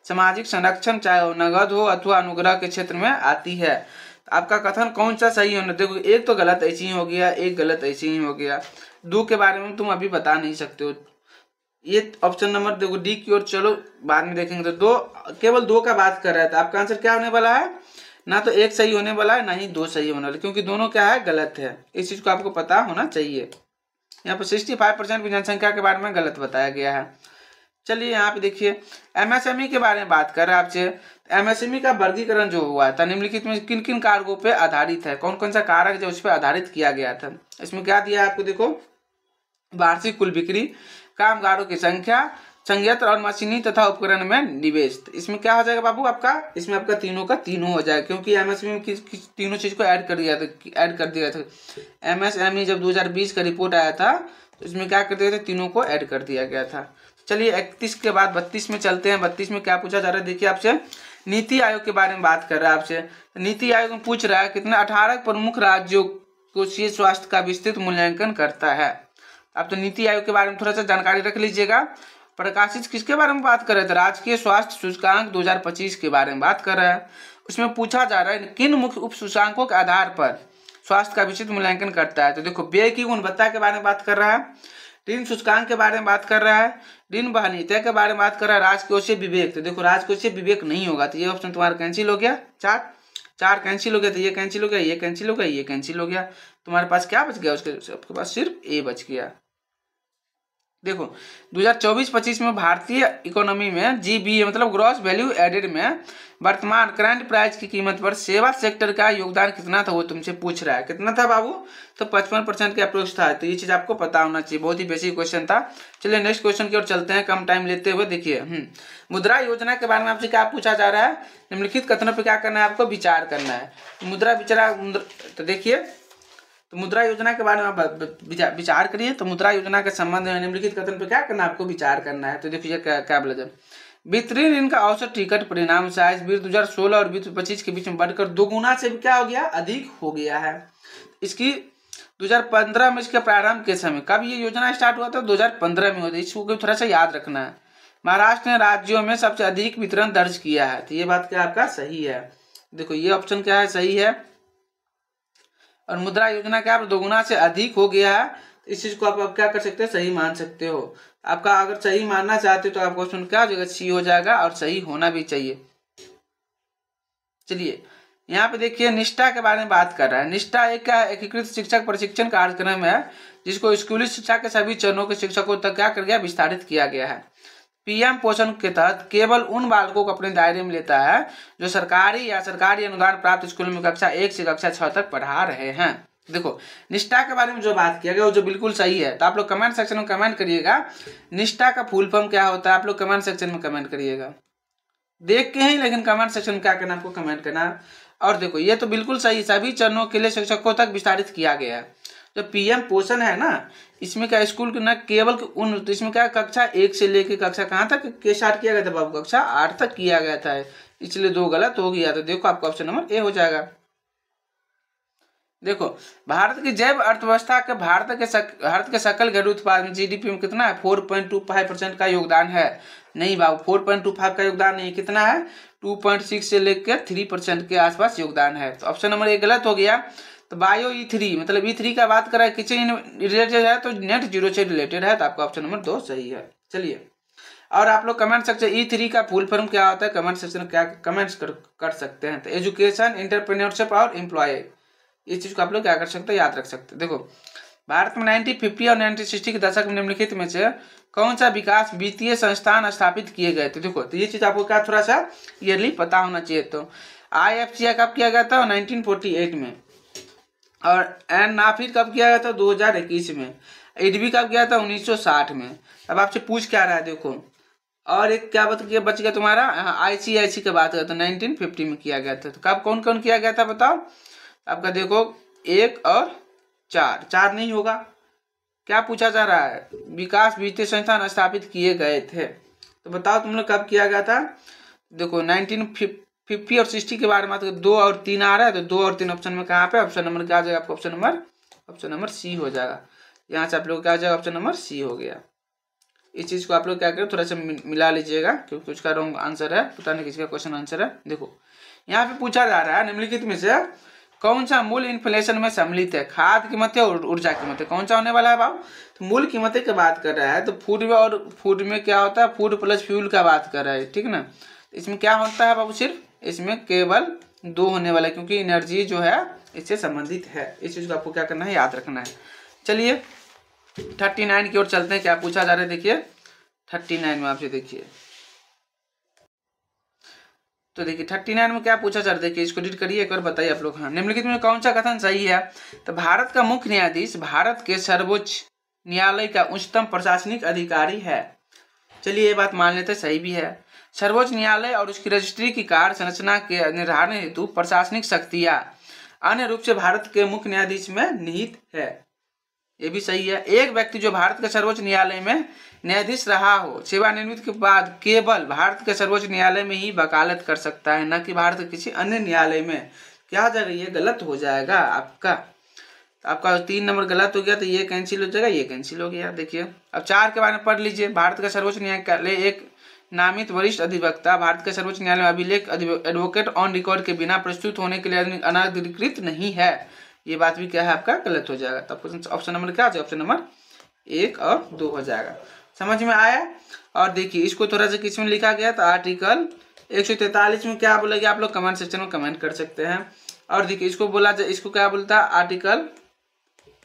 सामाजिक संरक्षण, चाहे वो नगद हो अथवा अनुग्रह के क्षेत्र में आती है। आपका कथन कौन सा सही होना, देखो एक तो गलत ऐसे ही हो गया, एक गलत ऐसे ही हो गया। दो के बारे में तुम अभी बता नहीं सकते हो, ये ऑप्शन नंबर देखो डी की ओर चलो, बाद में देखेंगे। तो दो, केवल दो का बात कर रहा था, आपका आंसर क्या होने वाला है, ना तो एक सही होने वाला है ना ही दो सही होने वाला, क्योंकि दोनों क्या है, गलत है। इस चीज को आपको पता होना चाहिए। यहाँ पर 65% की जनसंख्या के बारे में गलत बताया गया है। चलिए यहाँ पे देखिए, MSME के बारे में बात कर रहा है आपसे। MSME का वर्गीकरण जो हुआ था निम्नलिखित में किन किन कारकों पे आधारित है, कौन कौन सा कारक जो उस पर आधारित किया गया था। इसमें क्या दिया है आपको, देखो वार्षिक कुल बिक्री, कामगारों की संख्या, संयंत्र और मशीनी तथा उपकरण में निवेश। इसमें क्या हो जाएगा बाबू आपका, इसमें आपका तीनों का तीनों हो जाएगा, क्योंकि MSME में तीनों चीज को ऐड कर दिया था। MSME जब 2020 का रिपोर्ट आया था तो इसमें क्या कर दिया था, तीनों को ऐड कर दिया गया था। चलिए 31 के बाद 32 में चलते हैं। 32 में क्या पूछा जा रहा है, देखिए आपसे नीति आयोग के बारे में बात कर रहा है आपसे। नीति आयोग में पूछ रहा है कितना 18 प्रमुख राज्यों को स्वास्थ्य का विस्तृत मूल्यांकन करता है। अब तो नीति आयोग के बारे में थोड़ा सा जानकारी रख लीजिएगा। प्रकाशित किसके बारे में बात कर रहे थे, राजकीय स्वास्थ्य सूचकांक 2025 के बारे में बात कर रहा है। उसमें पूछा जा रहा है किन मुख्य उप सूचकांकों के आधार पर स्वास्थ्य का विस्तृत मूल्यांकन करता है। तो देखो व्यय की गुणवत्ता के बारे में बात कर रहा है, ऋण सूचकांक के बारे में बात कर रहा है, ऋण वहनीयता के बारे में बात कर रहा है, राजकोषीय विवेक। तो देखो राजकोषीय विवेक नहीं होगा, तो ये ऑप्शन तुम्हारा कैंसिल हो गया। चार कैंसिल हो गया, तो ये कैंसिल हो गया, ये कैंसिल हो गया, ये कैंसिल हो गया। तुम्हारे पास क्या बच गया, उसके पास सिर्फ ए बच गया। देखो 2024-25 में भारतीय इकोनॉमी में GVA मतलब ग्रॉस वैल्यू एडेड में वर्तमान करंट प्राइस की कीमत पर सेवा सेक्टर का योगदान कितना था, वो तुमसे पूछ रहा है। कितना था बाबू, तो 55% के अप्रोच था। तो ये चीज आपको पता होना चाहिए, बहुत ही बेसिक क्वेश्चन था। चलिए नेक्स्ट क्वेश्चन की ओर चलते हैं, कम टाइम लेते हुए। देखिए मुद्रा योजना के बारे में आपसे क्या पूछा जा रहा है, निम्नलिखित कथनों पर क्या करना है, आपको विचार करना है। तो देखिए, तो मुद्रा योजना के बारे में आप विचार करिए। तो मुद्रा योजना के संबंध में निम्नलिखित कथन पर क्या करना है, आपको विचार करना है। तो देखिए क्या बोला जाए, वित्तीय ऋण का औसत टिकट परिणाम साइज 2016 और 2025 के बीच में बढ़कर दोगुना से भी क्या हो गया, अधिक हो गया है। इसकी 2015 में इसके प्रारंभ के समय, कब ये योजना स्टार्ट हुआ था, 2015 में हुआ था। इसको थोड़ा सा याद रखना है। महाराष्ट्र ने राज्यों में सबसे अधिक वितरण दर्ज किया है, तो ये बात क्या आपका सही है। देखो ये ऑप्शन क्या है, सही है। और मुद्रा योजना क्या दोगुना से अधिक हो गया है, तो इस चीज को आप क्या कर सकते हैं, सही मान सकते हो। आपका अगर सही मानना चाहते हो तो आपका ऑप्शन क्या हो जाएगा, सी हो जाएगा, और सही होना भी चाहिए। चलिए यहाँ पे देखिए निष्ठा के बारे में बात कर रहा है। निष्ठा एक एकीकृत शिक्षक प्रशिक्षण कार्यक्रम है जिसको स्कूली शिक्षा के सभी चरणों के शिक्षकों तक क्या कर गया, विस्तारित किया गया है। PM पोषण के तहत केवल उन बालकों को अपने दायरे में लेता है जो सरकारी या सरकारी अनुदान प्राप्त स्कूल में कक्षा 1 से कक्षा 6 तक पढ़ा रहे हैं। देखो निष्ठा के बारे में जो बात किया गया वो जो बिल्कुल सही है। तो आप लोग कमेंट सेक्शन में कमेंट करिएगा, निष्ठा का फुल फॉर्म क्या होता है, आप लोग कमेंट सेक्शन में कमेंट करिएगा। देख के ही, लेकिन कमेंट सेक्शन में क्या करना, आपको कमेंट करना। और देखो ये तो बिल्कुल सही, सभी चरणों के लिए शिक्षकों तक विस्तारित किया गया है। जो पीएम पोषण है ना, इसमें क्या स्कूल के ना केवल उन, तो इसमें क्या कक्षा 1 से लेके कक्षा कहाँ तक के स्टार्ट किया गया था बाबू, कक्षा 8 तक किया गया था, इसलिए 2 गलत हो गया। तो देखो आपका ऑप्शन नंबर ए हो जाएगा। देखो भारत की जैव अर्थव्यवस्था के भारत के सकल घरेलू उत्पाद में जीडीपी में कितना है, 4.25% का योगदान है। नहीं बाबू, 4.25 का योगदान नहीं, कितना है, 2.6 से लेकर 3% के आसपास योगदान है। तो ऑप्शन नंबर 1 गलत हो गया। तो बायो E3 मतलब E3 का बात करा है, किससे रिलेटेड है, तो नेट जीरो से रिलेटेड है, तो आपका ऑप्शन नंबर 2 सही है। चलिए, और आप लोग कमेंट सेक्शन E3 का फुल फॉर्म क्या होता है, कमेंट सेक्शन में क्या कमेंट्स कर सकते हैं। तो एजुकेशन, एंटरप्रेन्योरशिप और एम्प्लॉय, इस चीज को आप लोग क्या कर सकते हैं, याद रख सकते हैं। देखो भारत में 1950 और 1960 के दशक में निम्नलिखित में से कौन सा विकास वित्तीय संस्थान स्थापित किए गए थे। देखो तो ये चीज आपको क्या थोड़ा सा ईयरली पता होना चाहिए। तो IFCI कब किया गया था, 1948 में, और नाफिड कब किया गया था, 2021 में, IDB कब किया था, 1960 में। अब आपसे पूछ क्या रहा है, देखो और एक क्या बच गया तुम्हारा, ICIC की बात करते 1950 में किया गया था। तो कब कौन कौन किया गया था बताओ, आपका देखो 1 और 4 नहीं होगा। क्या पूछा जा रहा है, विकास वित्तीय संस्थान स्थापित किए गए थे, तो बताओ तुम लोग कब किया गया था। देखो 1950 और 60 के बारे में तो 2 और 3 आ रहा है, तो 2 और 3 ऑप्शन में कहाँ पे, ऑप्शन नंबर क्या आ जाएगा आपका, ऑप्शन नंबर सी हो जाएगा। यहाँ से आप लोग क्या आ जाएगा, ऑप्शन नंबर सी हो गया। इस चीज को आप लोग क्या करें, थोड़ा सा मिला लीजिएगा, क्योंकि उसका रॉन्ग आंसर है, पता नहीं किसका क्वेश्चन आंसर है। देखो यहाँ पे पूछा जा रहा है निम्नलिखित में से कौन सा मूल इन्फ्लेशन में सम्मिलित है, खाद्य कीमतें और ऊर्जा कीमतें, कौन सा होने वाला है बाबू। तो मूल कीमतें की बात कर रहा है, तो फूड में क्या होता है, फूड प्लस फ्यूल का बात कर रहा है, ठीक ना। इसमें क्या होता है बाबू, सिर्फ इसमें केवल 2 होने वाला है, क्योंकि एनर्जी जो है इससे संबंधित है। इस चीज को आपको क्या करना है, याद रखना है। चलिए 39 की ओर चलते हैं, क्या पूछा जा रहा है, देखिए 39 में आपसे देखिए, तो देखिए 39 में क्या पूछा जा रहा है, देखिए इसको रीड करिए एक बार, बताइए आप लोग। हाँ, निम्नलिखित में कौन सा कथन सही है। तो भारत का मुख्य न्यायाधीश भारत के सर्वोच्च न्यायालय का उच्चतम प्रशासनिक अधिकारी है। चलिए ये बात मान लेते सही भी है। सर्वोच्च न्यायालय और उसकी रजिस्ट्री की कार्य संरचना के निर्धारण हेतु प्रशासनिक शक्तियां अन्य रूप से भारत के मुख्य न्यायाधीश में निहित है, ये भी सही है। एक व्यक्ति जो भारत के सर्वोच्च न्यायालय में न्यायाधीश रहा हो, सेवानिवृत्ति के बाद केवल भारत के सर्वोच्च न्यायालय में ही वकालत कर सकता है, न कि भारत के किसी अन्य न्यायालय में। क्या हो जाएगा, ये गलत हो जाएगा आपका। तो आपका 3 नंबर गलत हो गया, तो ये कैंसिल हो जाएगा, ये कैंसिल हो गया। देखिए अब 4 के बारे में पढ़ लीजिए। भारत का सर्वोच्च न्यायालय एक नामित वरिष्ठ अधिवक्ता भारत के सर्वोच्च न्यायालय में अभिलेख एडवोकेट ऑन रिकॉर्ड के बिना प्रस्तुत होने के लिए अनाधिकृत नहीं है। ये बात भी क्या है आपका, गलत हो जाएगा। तब ऑप्शन नंबर क्या हो जाएगा, ऑप्शन नंबर 1 और 2 हो जाएगा। समझ में आया। और देखिए इसको थोड़ा सा किसमें लिखा गया, तो आर्टिकल 143 में क्या बोला गया, आप लोग कमेंट सेक्शन में कमेंट कर सकते हैं। और देखिए इसको बोला जाए, इसको क्या बोलता है, आर्टिकल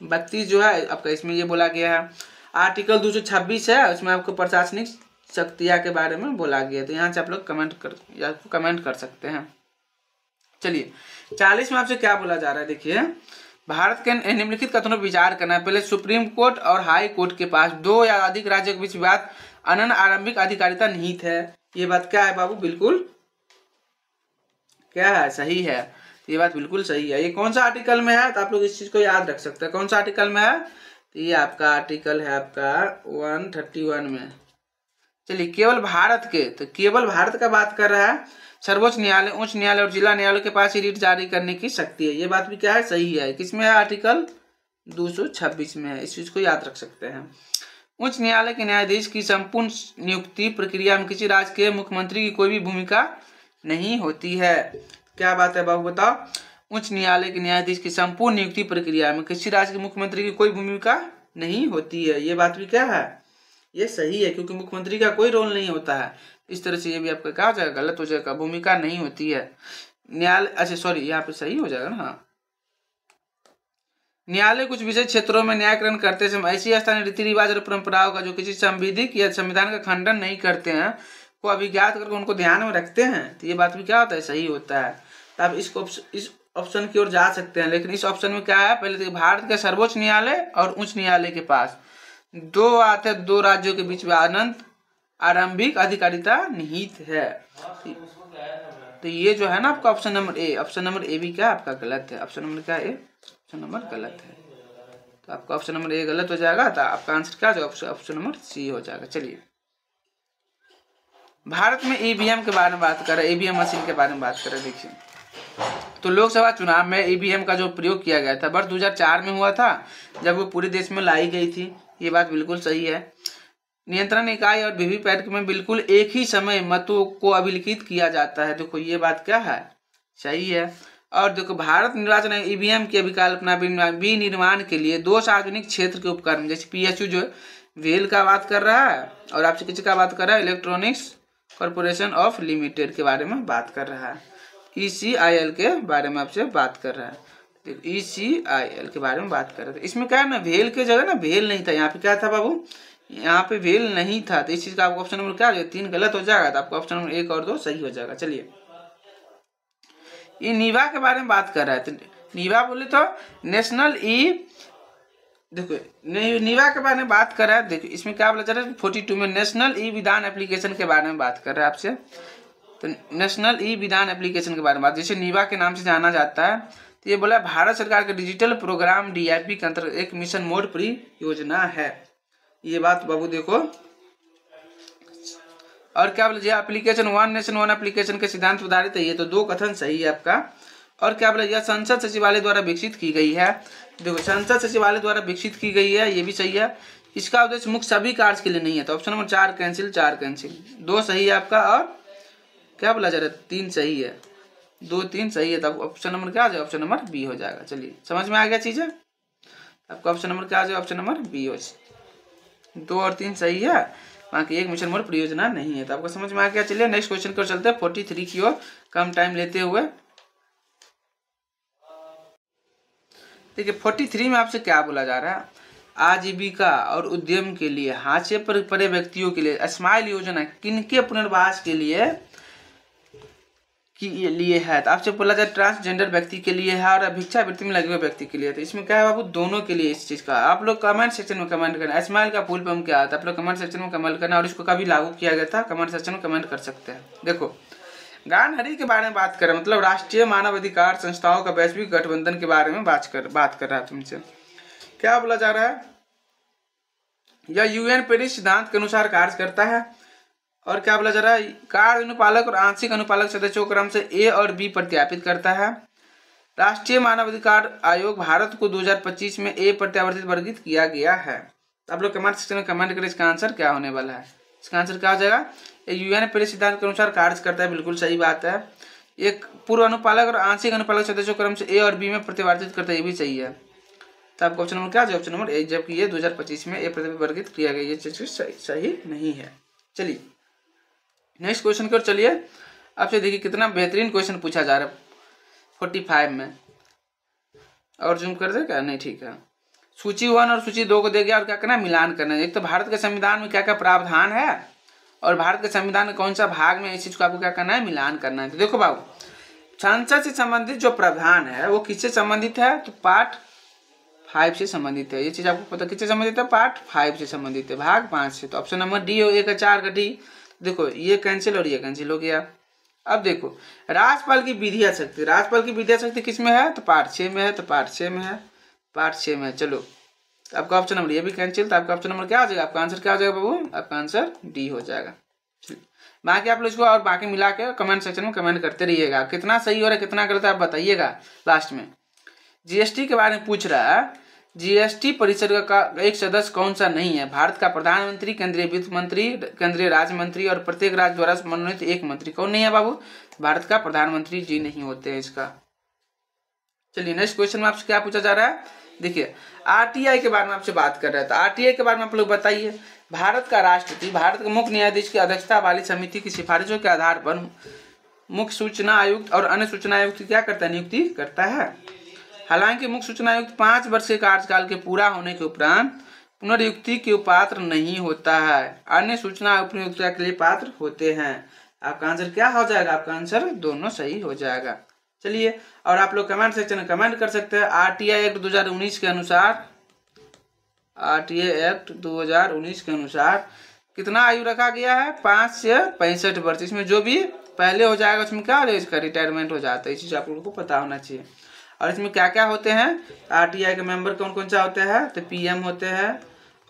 32 जो है आपका, इसमें ये बोला गया है। आर्टिकल 226 है, उसमें आपको प्रशासनिक शक्तियां के बारे में बोला गया। तो यहाँ से आप लोग कमेंट कर सकते हैं। चलिए 40 में आपसे क्या बोला जा रहा है, देखिए भारत के निम्नलिखित कथनों पर विचार करना है। पहले सुप्रीम कोर्ट और हाई कोर्ट के पास 2 या अधिक राज्यों के बीच विवाद अनन्य आरंभिक अधिकारिता निहित है। ये बात क्या है बाबू, बिल्कुल क्या है, सही है। ये बात बिल्कुल सही है। ये कौन सा आर्टिकल में है, तो आप लोग इस चीज को याद रख सकते हैं। कौन सा आर्टिकल में है, तो ये आपका आर्टिकल है आपका 131 में। चलिए केवल भारत के, तो केवल भारत का बात कर रहा है। सर्वोच्च न्यायालय, उच्च न्यायालय और जिला न्यायालय के पास ही रीट जारी करने की शक्ति है। ये बात भी क्या है, सही है। किसमें है, आर्टिकल 226 में है। इस चीज को याद रख सकते हैं। उच्च न्यायालय के न्यायाधीश की संपूर्ण नियुक्ति प्रक्रिया में किसी राज्य के मुख्यमंत्री की कोई भी भूमिका नहीं होती है। क्या बात है बाबू, बताओ। उच्च न्यायालय के न्यायाधीश की संपूर्ण नियुक्ति प्रक्रिया में किसी राज्य के मुख्यमंत्री की कोई भूमिका नहीं होती है। ये बात भी क्या है, ये सही है, क्योंकि मुख्यमंत्री का कोई रोल नहीं होता है। इस तरह से ये भी आपका क्या हो जाएगा, गलत हो जाएगा, भूमिका नहीं होती है न्यायालय। अच्छा सॉरी, यहाँ पे सही हो जाएगा ना। हाँ, न्यायालय कुछ विशेष क्षेत्रों में न्यायकरण करते समय ऐसी स्थानीय रीति रिवाज और परंपराओं का जो किसी संविधिक या संविधान का खंडन नहीं करते हैं को अभिज्ञात करके उनको ध्यान में रखते हैं। तो ये बात भी क्या होता है, सही होता है। तो आप इस ऑप्शन की ओर जा सकते हैं। लेकिन इस ऑप्शन में क्या है, पहले देखिए भारत के सर्वोच्च न्यायालय और उच्च न्यायालय के पास 2 आते 2 राज्यों के बीच में अनंत आरंभिक अधिकारिता निहित है। तो ये जो है ना आपका ऑप्शन नंबर ए भी क्या आपका गलत है। ऑप्शन नंबर क्या है, ऑप्शन नंबर गलत है। तो आपका ऑप्शन नंबर ए गलत हो जाएगा। तो आपका आंसर क्या हो जाएगा? ऑप्शन नंबर सी हो जाएगा। चलिए, भारत में ईवीएम के बारे में बात कर रहे हैं, ईवीएम मशीन के बारे में बात कर रहे हैं। देखिए, तो लोकसभा चुनाव में ईवीएम का जो प्रयोग किया गया था वर्ष 2004 में हुआ था, जब वो पूरे देश में लाई गई थी। ये बात बिल्कुल सही है। नियंत्रण इकाई और वीवीपैट में बिल्कुल एक ही समय मतों को अभिलिखित किया जाता है। देखो, ये बात क्या है? सही है। और देखो, भारत निर्वाचन आयोग ईवीएम की अभिकल्पना विनिर्माण के लिए 2 सार्वजनिक क्षेत्र के उपकरण जैसे पीएसयू जो वेल का बात कर रहा है, और आपसे किसी का बात कर रहा है? इलेक्ट्रॉनिक्स कॉर्पोरेशन ऑफ लिमिटेड के बारे में बात कर रहा है। ECIL के बारे में आपसे बात कर रहा है। देखो, ECIL के बारे में बात कर रहे थे। इसमें क्या है ना, वेल के जगह ना वेल नहीं था, यहाँ पे क्या था बाबू? यहाँ पे वेल नहीं था। तो इस चीज का आपको ऑप्शन नंबर क्या हो जाएगा? 3 गलत हो जाएगा। तो आपका ऑप्शन नंबर 1 और 2 सही हो जाएगा। चलिए, ये नीवा के बारे में बात कर रहा है। तो नीवा बोले तो नेशनल देखो, नीवा के बारे में बात कर रहा है। देखो, इसमें क्या बोला जा रहा है? 42 में नेशनल विधान एप्लीकेशन के बारे में बात कर रहा है आपसे। तो नेशनल विधान एप्लीकेशन के बारे में बात, जैसे नीवा के नाम से जाना जाता है। तो ये बोला भारत सरकार के डिजिटल प्रोग्राम DIP के अंतर्गत एक मिशन मोड परियोजना है। ये बात बाबू देखो। और क्या बोला? एप्लीकेशन 1 नेशन 1 एप्लीकेशन के सिद्धांत आधारित है। ये तो 2 कथन सही है आपका। और क्या बोला? यह संसद सचिवालय द्वारा विकसित की गई है। देखो, संसद सचिवालय द्वारा विकसित की गई है, ये भी सही है। इसका उद्देश्य मुख्य सभी कार्य के लिए नहीं है। तो ऑप्शन नंबर 4 कैंसिल, 4 कैंसिल, 2 सही है आपका। और क्या बोला जा रहा है? 3 सही है, 2 3 सही है। तब ऑप्शन नंबर क्या आ जाएगा? ऑप्शन नंबर बी हो जाएगा। चलिए, समझ में आ गया चीजें? आपका ऑप्शन नंबर क्या आ जाएगा? ऑप्शन नंबर बी हो जाएगा। 2 और 3 सही है, बाकी एक मिशन मोड परियोजना नहीं है। तो आपको समझ में आ गया। चलिए, नेक्स्ट क्वेश्चन की ओर चलते हैं 43 की ओर, कम टाइम लेते हुए। देखिए, 43 में आपसे क्या बोला जा रहा है? आजीविका और उद्यम के लिए हाशिए पर पड़े व्यक्तियों के लिए स्माइल योजना किनके पुनर्वास के लिए है? तो आपसे बोला जाए ट्रांसजेंडर व्यक्ति के लिए है और भिक्षावृत्ति में लगे हुए व्यक्ति के लिए। तो इसमें क्या है बाबू? दोनों के लिए इस चीज का। आप लोग कमेंट सेक्शन में कमेंट करना। स्माइल का फुल फॉर्म क्या आता है? आप लोग कमेंट सेक्शन में कमेंट करना, और इसको कभी लागू किया गया था कमेंट सेक्शन में कमेंट कर सकते हैं। देखो, गानहरी के बारे में बात करें, मतलब राष्ट्रीय मानवाधिकार संस्थाओं का वैश्विक गठबंधन के बारे में बात कर रहा है तुमसे। क्या बोला जा रहा है? यह UN पेरिस सिद्धांत के अनुसार कार्य करता है। और क्या बोला जा रहा है? कार्य अनुपालक और आंशिक अनुपालक सदस्यों को क्रम से A और B प्रत्यापित करता है। राष्ट्रीय मानवाधिकार आयोग भारत को 2025 में A प्रत्यावर्तित वर्गीकृत किया गया है। आप लोग कमेंट सेक्शन में कमेंट करें इसका आंसर क्या होने वाला है। इसका आंसर क्या हो जाएगा? UN पेरिस सिद्धांत के अनुसार कार्य करता है, बिल्कुल सही बात है। एक पूर्व अनुपालक और आंशिक अनुपालक सदस्यों क्रम से A और B में प्रत्यावर्तित करता है, ये भी सही है। तो आपका ऑप्शन नंबर क्या है? ऑप्शन नंबर ए, जबकि ये 2025 में A वर्गीकृत किया गया, ये चीज सही नहीं है। चलिए, नेक्स्ट क्वेश्चन की ओर चलिए। आपसे देखिए कितना बेहतरीन क्वेश्चन पूछा जा रहा है 45 में। और जूम कर दे क्या? नहीं, ठीक है। सूची 1 और सूची 2 को दे गया, और क्या करना है? मिलान करना है। एक तो भारत के संविधान में क्या क्या प्रावधान है, और भारत के संविधान में कौन सा भाग में, इस चीज को आपको क्या करना है? मिलान करना है। तो देखो बाबू, संसद से संबंधित जो प्रावधान है वो किससे संबंधित है? तो पार्ट 5 से संबंधित है। ये चीज आपको पता किससे संबंधित है? पार्ट 5 से संबंधित है, भाग 5 से। तो ऑप्शन नंबर डी हो, 1 का 4 का डी। देखो, ये कैंसिल और ये कैंसिल हो गया। अब देखो, राज्यपाल की विधिया शक्ति, राज्यपाल की विधिया शक्ति किसमें है? तो पार्ट 6 में है। तो पार्ट 6 में है, पार्ट 6 में है। चलो, आपका ऑप्शन नंबर ये भी कैंसिल। तो आपका ऑप्शन नंबर क्या आ जाएगा? आपका आंसर क्या हो जाएगा बाबू? आपका आंसर डी हो जाएगा। बाकी आप लोग इसको और बाकी मिला के कमेंट सेक्शन में कमेंट करते रहिएगा। कितना सही हो रहा है कितना गलत है आप बताइएगा लास्ट में। जीएसटी के बारे में पूछ रहा है। जीएसटी परिषद का एक सदस्य कौन सा नहीं है? भारत का प्रधानमंत्री, केंद्रीय वित्त मंत्री, केंद्रीय राज्य मंत्री और प्रत्येक राज्य द्वारा मनोनीत एक मंत्री। कौन नहीं है बाबू? भारत का प्रधानमंत्री जी नहीं होते हैं इसका। चलिए, नेक्स्ट क्वेश्चन में आपसे क्या पूछा जा रहा है? देखिए, आरटीआई के बारे में आपसे बात कर रहा है। तो आरटीआई के बारे में आप लोग बताइए। भारत का राष्ट्रपति भारत के मुख्य न्यायाधीश की अध्यक्षता वाली समिति की सिफारिशों के आधार पर मुख्य सूचना आयुक्त और अन्य सूचना आयुक्त क्या करता है? नियुक्ति करता है। हालांकि मुख्य सूचना आयुक्त 5 वर्ष के कार्यकाल के पूरा होने के उपरांत पुनर्नियुक्ति के पात्र नहीं होता है। अन्य सूचना आयुक्त नियुक्ति के लिए पात्र होते हैं। आपका आंसर क्या हो जाएगा? आपका आंसर दोनों सही हो जाएगा। चलिए, और आप लोग कमेंट सेक्शन में कमेंट कर सकते हैं। आरटीआई एक्ट 2019 के अनुसार, आरटीआई एक्ट 2019 के अनुसार कितना आयु रखा गया है? 5 से 65 वर्ष। इसमें जो भी पहले हो जाएगा उसमें क्या हो जाएगा? इसका रिटायरमेंट हो जाता है। इस चीज आप लोगों को पता होना चाहिए। और इसमें क्या क्या होते हैं, RTI के मेंबर कौन कौन सा होते हैं, तो PM होते हैं,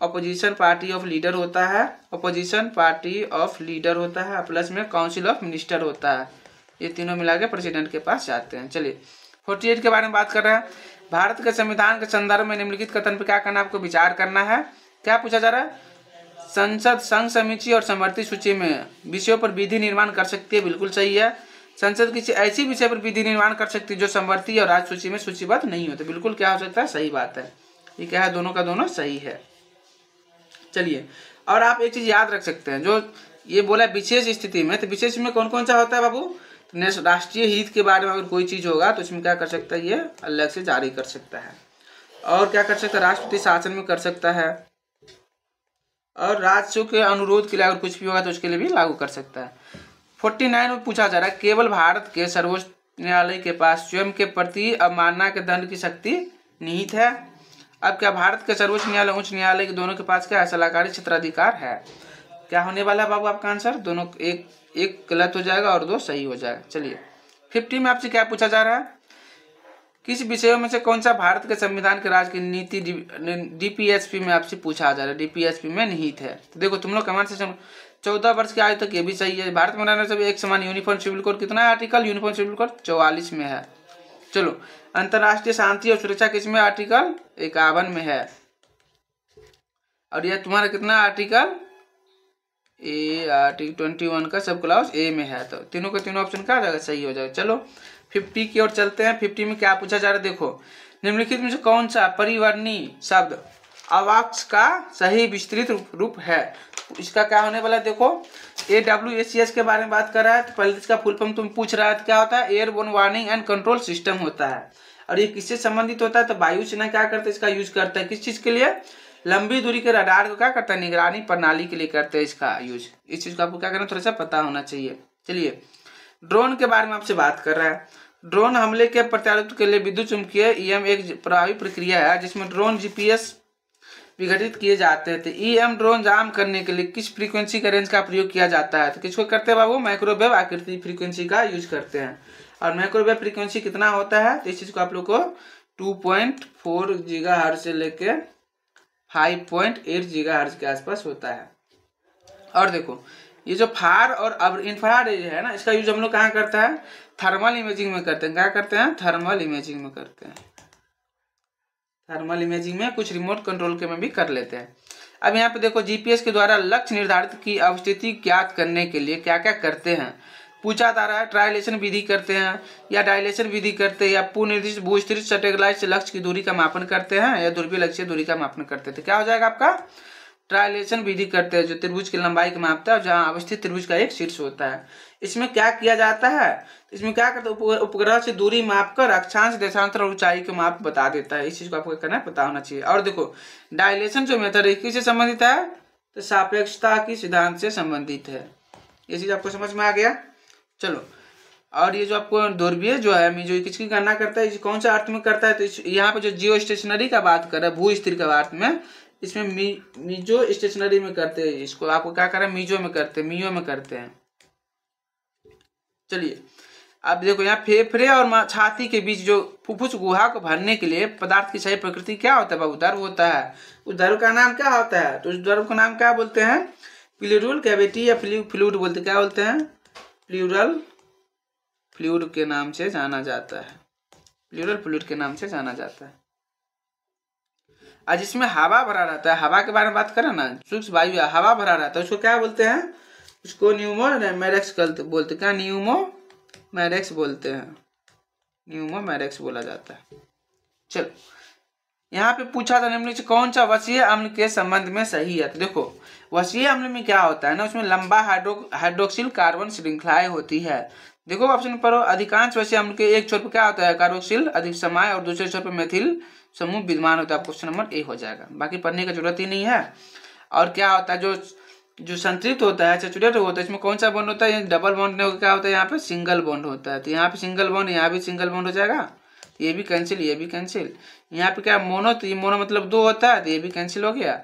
अपोजिशन पार्टी ऑफ लीडर होता है, अपोजिशन पार्टी ऑफ लीडर होता है, प्लस में काउंसिल ऑफ मिनिस्टर होता है। ये तीनों मिला के प्रेसिडेंट के पास जाते हैं। चलिए 48 के बारे में बात कर रहे हैं। भारत के संविधान के संदर्भ में निम्नलिखित कथन पर क्या करना है, आपको विचार करना है। क्या पूछा जा रहा है, संसद संघ समिति और समवर्ती सूची में विषयों पर विधि निर्माण कर सकती है, बिल्कुल सही है। संसद किसी ऐसी विषय पर विधि निर्माण कर सकती है जो समवर्ती और राज्य सूची में सूचीबद्ध नहीं होते, बिल्कुल क्या हो सकता है, सही बात है। ये क्या है, दोनों का दोनों सही है। चलिए, और आप एक चीज याद रख सकते हैं, जो ये बोला विशेष स्थिति में, तो विशेष में कौन कौन सा होता है बाबू, तो राष्ट्रीय हित के बारे में अगर कोई चीज होगा तो इसमें क्या कर सकता है, ये अलग से जारी कर सकता है। और क्या कर सकता है, राष्ट्रपति शासन में कर सकता है, और राज्यों के अनुरोध के लिए अगर कुछ भी होगा तो उसके लिए भी लागू कर सकता है। 49 में पूछा जा रहा है, केवल भारत के सर्वोच्च न्यायालय के पास स्वयं के प्रति अवमानना के दंड की शक्ति निहित है। अब क्या भारत के सर्वोच्च न्यायालय उच्च न्यायालय के दोनों के पास क्या सलाहकारी क्षेत्राधिकार है? क्या होने वाला है बाबू आपका आंसर, दोनों एक गलत हो जाएगा और 2 सही हो जाएगा। चलिए 50 में आपसे क्या पूछा जा रहा है, किस विषयों में से कौन सा भारत के संविधान के राज्य की नीति DPSP में आपसे पूछा जा रहा है, DPSP में निहित है। तो देखो तुम लोग कमेंट सेक्शन 14 वर्ष की आयु तक ये भी सही है। भारत में रहने से एक समान यूनिफॉर्म सिविल कोड कितना है आर्टिकल, यूनिफॉर्म सिविल कोड 44 में है। चलो, अंतरराष्ट्रीय शांति और सुरक्षा किसमें, आर्टिकल 51 में है। और यह तुम्हारा कितना आर्टिकल आर्टिकल 21 का सब क्लास A में है। तो तीनों के तीनों ऑप्शन क्या जाएगा, सही हो जाएगा। चलो 50 की ओर चलते हैं। 50 में क्या पूछा जा रहा है, देखो निम्नलिखित में से कौन सा परिवर्णी शब्द अवाक्स का सही विस्तृत रूप है। इसका क्या होने वाला है, देखो AWACS के बारे में बात कर रहा है, तो पहले इसका फुल फॉर्म तुम पूछ रहा है, तो क्या होता है, airborne warning and control system होता है। और ये किससे संबंधित होता है, तो वायुसेना क्या करता है, इसका यूज करता है किस चीज के लिए, लंबी दूरी के रडार को क्या करता है, निगरानी प्रणाली के लिए करते हैं इसका यूज। इस चीज को आपको क्या करना, थोड़ा सा पता होना चाहिए। चलिए ड्रोन के बारे में आपसे बात कर रहा है। ड्रोन हमले के प्रत्यारोप के लिए विद्युत चुम्बकीय EM एक प्रभावी प्रक्रिया है जिसमें ड्रोन GPS विघटित किए जाते हैं। तो EM ड्रोन जाम करने के लिए किस फ्रीक्वेंसी का रेंज का प्रयोग किया जाता है, तो किसको करते हैं बाबू, माइक्रोवेव आकृति फ्रीक्वेंसी का यूज करते हैं। और माइक्रोवेव फ्रीक्वेंसी कितना होता है, तो इस चीज को आप लोग को 2.4 GHz से लेके 5.8 GHz के आसपास होता है। और देखो ये जो फार और अब इंफ्रारेड है ना, इसका यूज हम लोग कहाँ करता है, थर्मल इमेजिंग में करते हैं। क्या करते हैं, थर्मल इमेजिंग में करते हैं। थर्मल इमेजिंग में कुछ रिमोट कंट्रोल के में भी कर लेते हैं। अब यहाँ पे देखो GPS के द्वारा लक्ष्य निर्धारित की अवस्थिति ज्ञात करने के लिए क्या क्या करते हैं पूछा जा रहा है। ट्रायलेशन विधि करते हैं या डायलेशन विधि करते हैं या पूर्वनिर्दिष्ट भूस्थिर सैटेलाइट से लक्ष्य की दूरी का मापन करते हैं या दूरबीन लक्ष्य दूरी का मापन करते हैं। तो क्या हो जाएगा आपका, ट्रायलेशन विधि करते हैं, जो त्रिभुज की लंबाई को मापता है जहाँ अवस्थित त्रिभुज का एक शीर्ष होता है। इसमें क्या किया जाता है, इसमें क्या करते हैं, उपग्रह से दूरी मापकर अक्षांश देशांतर और ऊंचाई के माप बता देता है। इस चीज को आपको करना है, पता होना चाहिए। और देखो डायलेशन जो मेथड है किससे संबंधित है, तो सापेक्षता की सिद्धांत से संबंधित है। ये चीज आपको समझ में आ गया। चलो, और ये जो आपको दूरबीन जो है जो किसकी गणना करता है, कौन सा अर्थ में करता है, तो यहाँ पे जो जियो स्टेशनरी का बात कर रहा है, भू स्थिर का अर्थ में, इसमें मीजो स्टेशनरी में करते हैं। इसको आपको क्या कर रहा है, मीजो में करते हैं, मियो में करते हैं। चलिए अब देखो यहाँ फेफड़े और छाती के बीच जो फुफ्फुस गुहा को भरने के लिए पदार्थ की सही प्रकृति क्या होता है बाबू, द्रव होता है। उस द्रव का नाम क्या होता है, तो उस द्रव का नाम क्या बोलते हैं, प्लूरल कैविटी या फ्लूइड बोलते, क्या बोलते हैं, प्लूरल फ्लूइड के नाम से जाना जाता है। प्लूरल फ्लूइड के नाम से जाना जाता है। और जिसमें हवा भरा रहता है, हवा के बारे में बात करें ना, सूक्ष्म वायु हवा भरा रहता है, उसको क्या बोलते हैं, उसको न्यूमोमैरेक्स बोलते, क्या न्यूमोमैरेक्स बोलते हैं, न्यूमोमैरेक्स बोला जाता है। चलो यहाँ पे पूछा था निम्नलिखित कौन सा वसीय अम्ल के संबंध में सही है। तो देखो वसीय अम्ल में क्या होता है ना, उसमें लंबा हाइड्रोक्सिल कार्बन श्रृंखलाएं होती है। देखो ऑप्शन पर अधिकांश वसीय अम्ल के एक छोर पर क्या होता है, कार्बोक्सिल अधिक समय और दूसरे छोर पर मेथिल समूह विद्यमान होता है। क्वेश्चन नंबर A हो जाएगा, बाकी पढ़ने की जरूरत ही नहीं है। और क्या होता है, जो संतृप्त होता है, सैचुरेट होता है, इसमें कौन सा बॉन्ड होता है, डबल बॉन्ड नहीं, क्या होता है यहाँ पे सिंगल बॉन्ड होता है। तो यहाँ पे सिंगल बॉन्ड, यहाँ भी सिंगल बॉन्ड हो जाएगा, ये भी कैंसिल, ये भी कैंसिल। यहाँ पे क्या मोनो, तो ये मोनो मतलब 2 होता है, तो ये भी कैंसिल हो गया।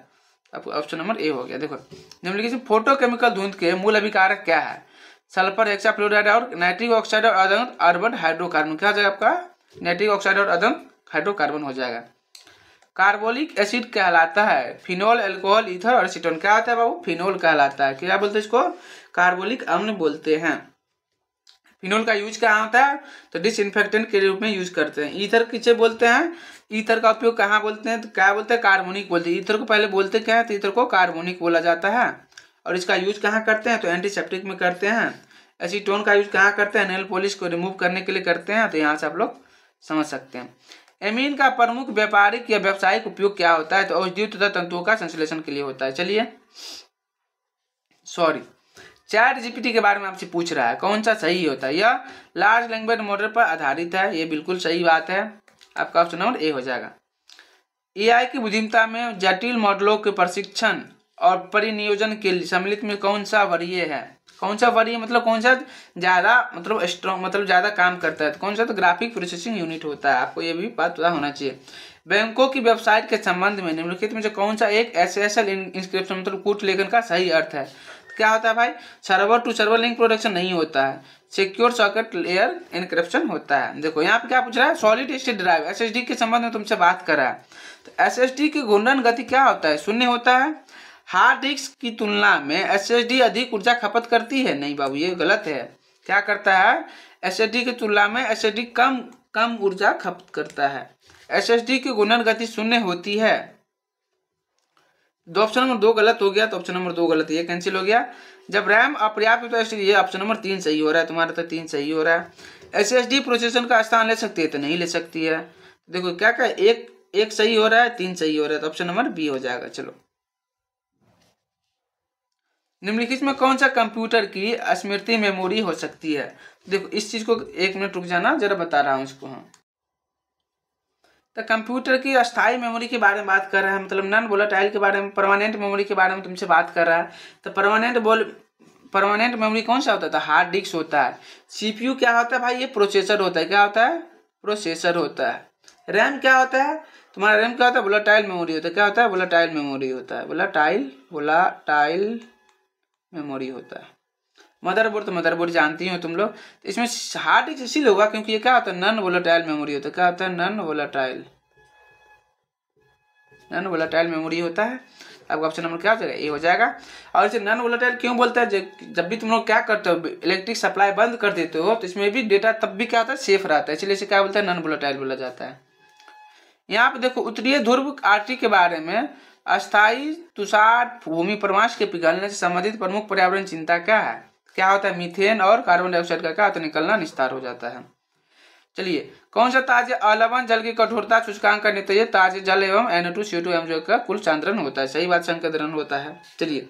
अब ऑप्शन नंबर A हो गया। देखो निम्नलिखित फोटोकेमिकल धुंध के मूल अभिकारक क्या है, सल्फर हेक्साफ्लोराइड और नाइट्रिक ऑक्साइड और अर्बन हाइड्रोकार्बन। क्या हो जाएगा आपका नाइट्रिक ऑक्साइड और अदम हाइड्रोकार्बन हो जाएगा। कार्बोलिक एसिड कहलाता है फिनोल, अल्कोहल, ईथर और एसीटोन। क्या होता है बाबू? फिनोल कहलाता है। क्या बोलते हैं इसको? कार्बोलिक अम्ल बोलते हैं। फिनोल का यूज कहाँ होता है? तो डिसइंफेक्टेंट के रूप में यूज करते हैं। ईथर किसे बोलते हैं? ईथर का उपयोग कहाँ बोलते हैं? तो क्या बोलते हैं? कार्बोनिक बोलते हैं। ईथर को पहले बोलते क्या है? तो ईथर को कार्बोनिक बोला जाता है। और इसका यूज कहाँ करते हैं? तो एंटीसेप्टिक में करते हैं। एसीटोन का यूज कहाँ करते हैं? नेल पॉलिश को रिमूव करने के लिए करते हैं। तो यहाँ से आप लोग समझ सकते हैं। एमीन का प्रमुख व्यापारिक या व्यावसायिक उपयोग क्या होता है? तो औषधीय तथा तंतुओं का संश्लेषण के लिए होता है। चलिए सॉरी, चैट जीपीटी के बारे में आपसे पूछ रहा है कौन सा सही होता है? यह लार्ज लैंग्वेज मॉडल पर आधारित है, ये बिल्कुल सही बात है। आपका ऑप्शन नंबर ए हो जाएगा। एआई की बुद्धिमत्ता में जटिल मॉडलों के प्रशिक्षण और परिनियोजन के लिए सम्मिलित में कौन सा वरीय है? कौन सा वरीय मतलब कौन सा ज्यादा मतलब स्ट्रॉन्ग मतलब ज्यादा काम करता है? तो कौन सा? तो ग्राफिक प्रोसेसिंग यूनिट होता है। आपको ये भी बात पता होना चाहिए। बैंकों की वेबसाइट के संबंध में निम्नलिखित में से कौन सा एक एसएसएल इंस्क्रिप्शन मतलब कूट लेखन का सही अर्थ है? क्या होता है भाई? Server to server link protection नहीं होता है, सिक्योर सॉकेट लेयर एन्क्रिप्शन होता है। देखो यहाँ पे क्या पूछ रहा है? सॉलिड स्टेट ड्राइव एसएसडी के संबंध में तुमसे बात कर रहा है। तो एसएसडी की घूर्णन गति क्या होता है? शून्य होता है। हार्ड डिस्क की तुलना में एसएसडी अधिक ऊर्जा खपत करती है? नहीं बाबू, ये गलत है। क्या करता है? एसएसडी की तुलना में एसएसडी कम ऊर्जा खपत करता है। एसएसडी की घूर्णन गति शून्य होती है। ऑप्शन नंबर 2 गलत हो गया, तो ऑप्शन नंबर 2 गलत, ये कैंसिल हो गया। जब रैम अपर्याप्त तो एसएसडी, ये ऑप्शन नंबर 3 सही हो रहा है तुम्हारा, तो 3 सही हो रहा है। एसएसडी प्रोसेसर का स्थान ले सकती है? तो नहीं ले सकती है। देखो क्या क्या एक सही हो रहा है, 3 सही हो रहा है, तो ऑप्शन नंबर बी हो जाएगा। चलो, निम्नलिखित में कौन सा कंप्यूटर की स्मृति मेमोरी हो सकती है? देखो इस चीज को 1 मिनट रुक जाना, जरा बता रहा हूँ इसको। हाँ, तो कंप्यूटर की अस्थायी मेमोरी के बारे में बात कर रहा है, मतलब नॉन वोलेटाइल के बारे में, परमानेंट मेमोरी के बारे में तुमसे बात कर रहा है। तो परमानेंट मेमोरी कौन सा होता है? तो हार्ड डिस्क होता है। सीपीयू क्या होता है भाई? ये प्रोसेसर होता है। क्या होता है? प्रोसेसर होता है। रैम क्या होता है? तुम्हारा रैम क्या होता है? वोलेटाइल मेमोरी होता है। क्या होता है? वोलेटाइल मेमोरी होता है। वोलेटाइल मेमोरी होता है। मदरबोर्ड तो मदरबोर्ड जानती हो तुम लोग। तो इसमें हार्ड डिस्क इसीलिए होगा क्योंकि ये क्या होता है? नॉन वोलेटाइल मेमोरी होता है। क्या होता है? नॉन वोलेटाइल मेमोरी होता है। आपका ऑप्शन नंबर क्या हो जाएगा? ए हो जाएगा। और इसे नॉन वोलेटाइल क्यों बोलता है? जब भी तुम लोग क्या करते हो, इलेक्ट्रिक सप्लाई बंद कर देते हो, तो इसमें भी डेटा तब भी क्या होता है? सेफ रहता है, इसलिए इसे क्या बोलते हैं? नॉन वोलेटाइल बोला जाता है। यहाँ पे देखो उत्तरीय ध्रुव आर्कटिक के बारे में, अस्थायी तुषार भूमि परमाणु के पिघलने से संबंधित प्रमुख पर्यावरण चिंता क्या है? क्या होता है? मीथेन और कार्बन डाइऑक्साइड का क्या होता है? निकलना, निस्तार हो जाता है। चलिए, कौन सा ताजे अलवण जल की कठोरता सूचकांक का नित्य ताजे जल एवं NO2 CO2 एवं का कुल सांद्रण होता है? सही बात, संकेंद्रण होता है। चलिए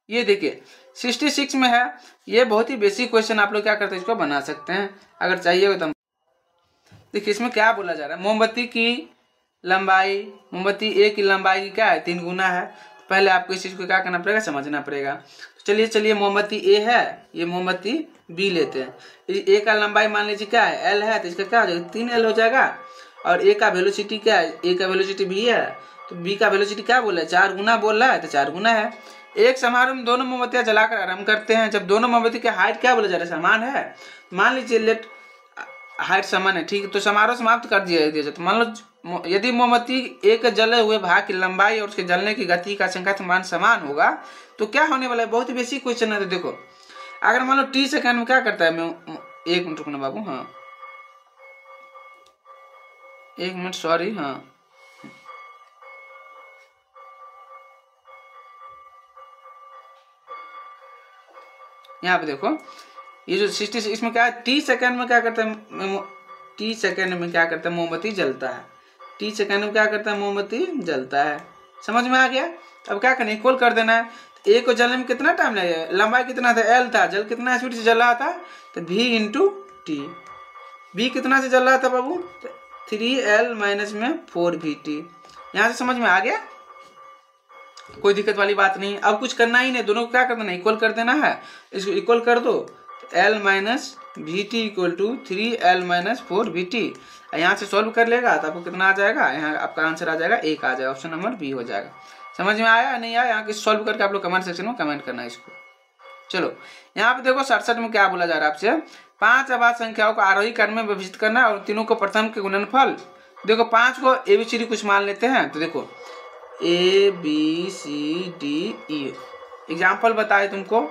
ये देखिए 66 में है, ये बहुत ही बेसिक क्वेश्चन, आप लोग क्या करते हैं इसको बना सकते हैं अगर चाहिए तो। देखिए इसमें क्या बोला जा रहा है? मोमबत्ती की लंबाई, मोमबत्ती ए की लंबाई की क्या है? 3 गुना है। पहले आपको इस चीज को क्या करना पड़ेगा? समझना पड़ेगा। चलिए मोमबत्ती ए है, ये मोमबत्ती बी लेते हैं। ए का लंबाई मान लीजिए क्या है? एल है, तो इसका क्या हो जाएगा? 3L हो जाएगा। और ए का वेलोसिटी क्या है? ए का वेलोसिटी बी है, तो बी का वेलोसिटी क्या बोला है? 4 गुना बोल रहा है, तो 4 गुना है। एक समारोह में दोनों मोमबत्तियां जलाकर आरंभ करते हैं। जब दोनों मोमबत्ती की हाइट क्या बोला जा रहा है? समान है। मान लीजिए लेट हाइट समान है, ठीक है, तो समारोह समाप्त कर दिया जाए। तो मान लो यदि मोमबत्ती एक जले हुए भाग की लंबाई और उसके जलने की गति का संख्या मान समान होगा तो क्या होने वाला है? बहुत ही बेसिक क्वेश्चन है। तो देखो अगर मान लो T सेकंड में क्या करता है? मैं 1 मिनट रुकना बाबू, हाँ 1 मिनट, सॉरी, हाँ यहाँ पे देखो ये जो 66 इसमें क्या है? T सेकंड में क्या करता है? T सेकंड में क्या करता है? मोमबत्ती जलता है। T सेकंड में क्या करता है? मोमबत्ती जलता है। समझ में आ गया? अब क्या करना है? इक्वल कर देना है। तो ए को जलने में कितना टाइम लगेगा? लंबाई कितना था? L था। जल कितना स्पीड से जल रहा था? तो V × T। V कितना से जल रहा था बाबू? तो 3L - 4VT। यहाँ से समझ में आ गया? कोई दिक्कत वाली बात नहीं। अब कुछ करना ही नहीं, दोनों को क्या कर देना? इक्वल कर देना है। इसको इक्वल कर दो, L - VT = 3L - 4VT। यहाँ से सॉल्व कर लेगा तो आपको कितना आ जाएगा? यहाँ आपका आंसर आ जाएगा 1 आ जाएगा। ऑप्शन नंबर बी हो जाएगा। समझ में आया नहीं आया? यहाँ किस सॉल्व करके आप लोग कमेंट सेक्शन में कमेंट करना है इसको। चलो यहाँ पे देखो 67 में क्या बोला जा रहा है आपसे? 5 अभाज्य संख्याओं को आरोही क्रम में विभाजित करना है और तीनों को प्रथम के गुणनफल। देखो 5 को ABCD कुछ मान लेते हैं, तो देखो ABCDE एग्जाम्पल बताए तुमको,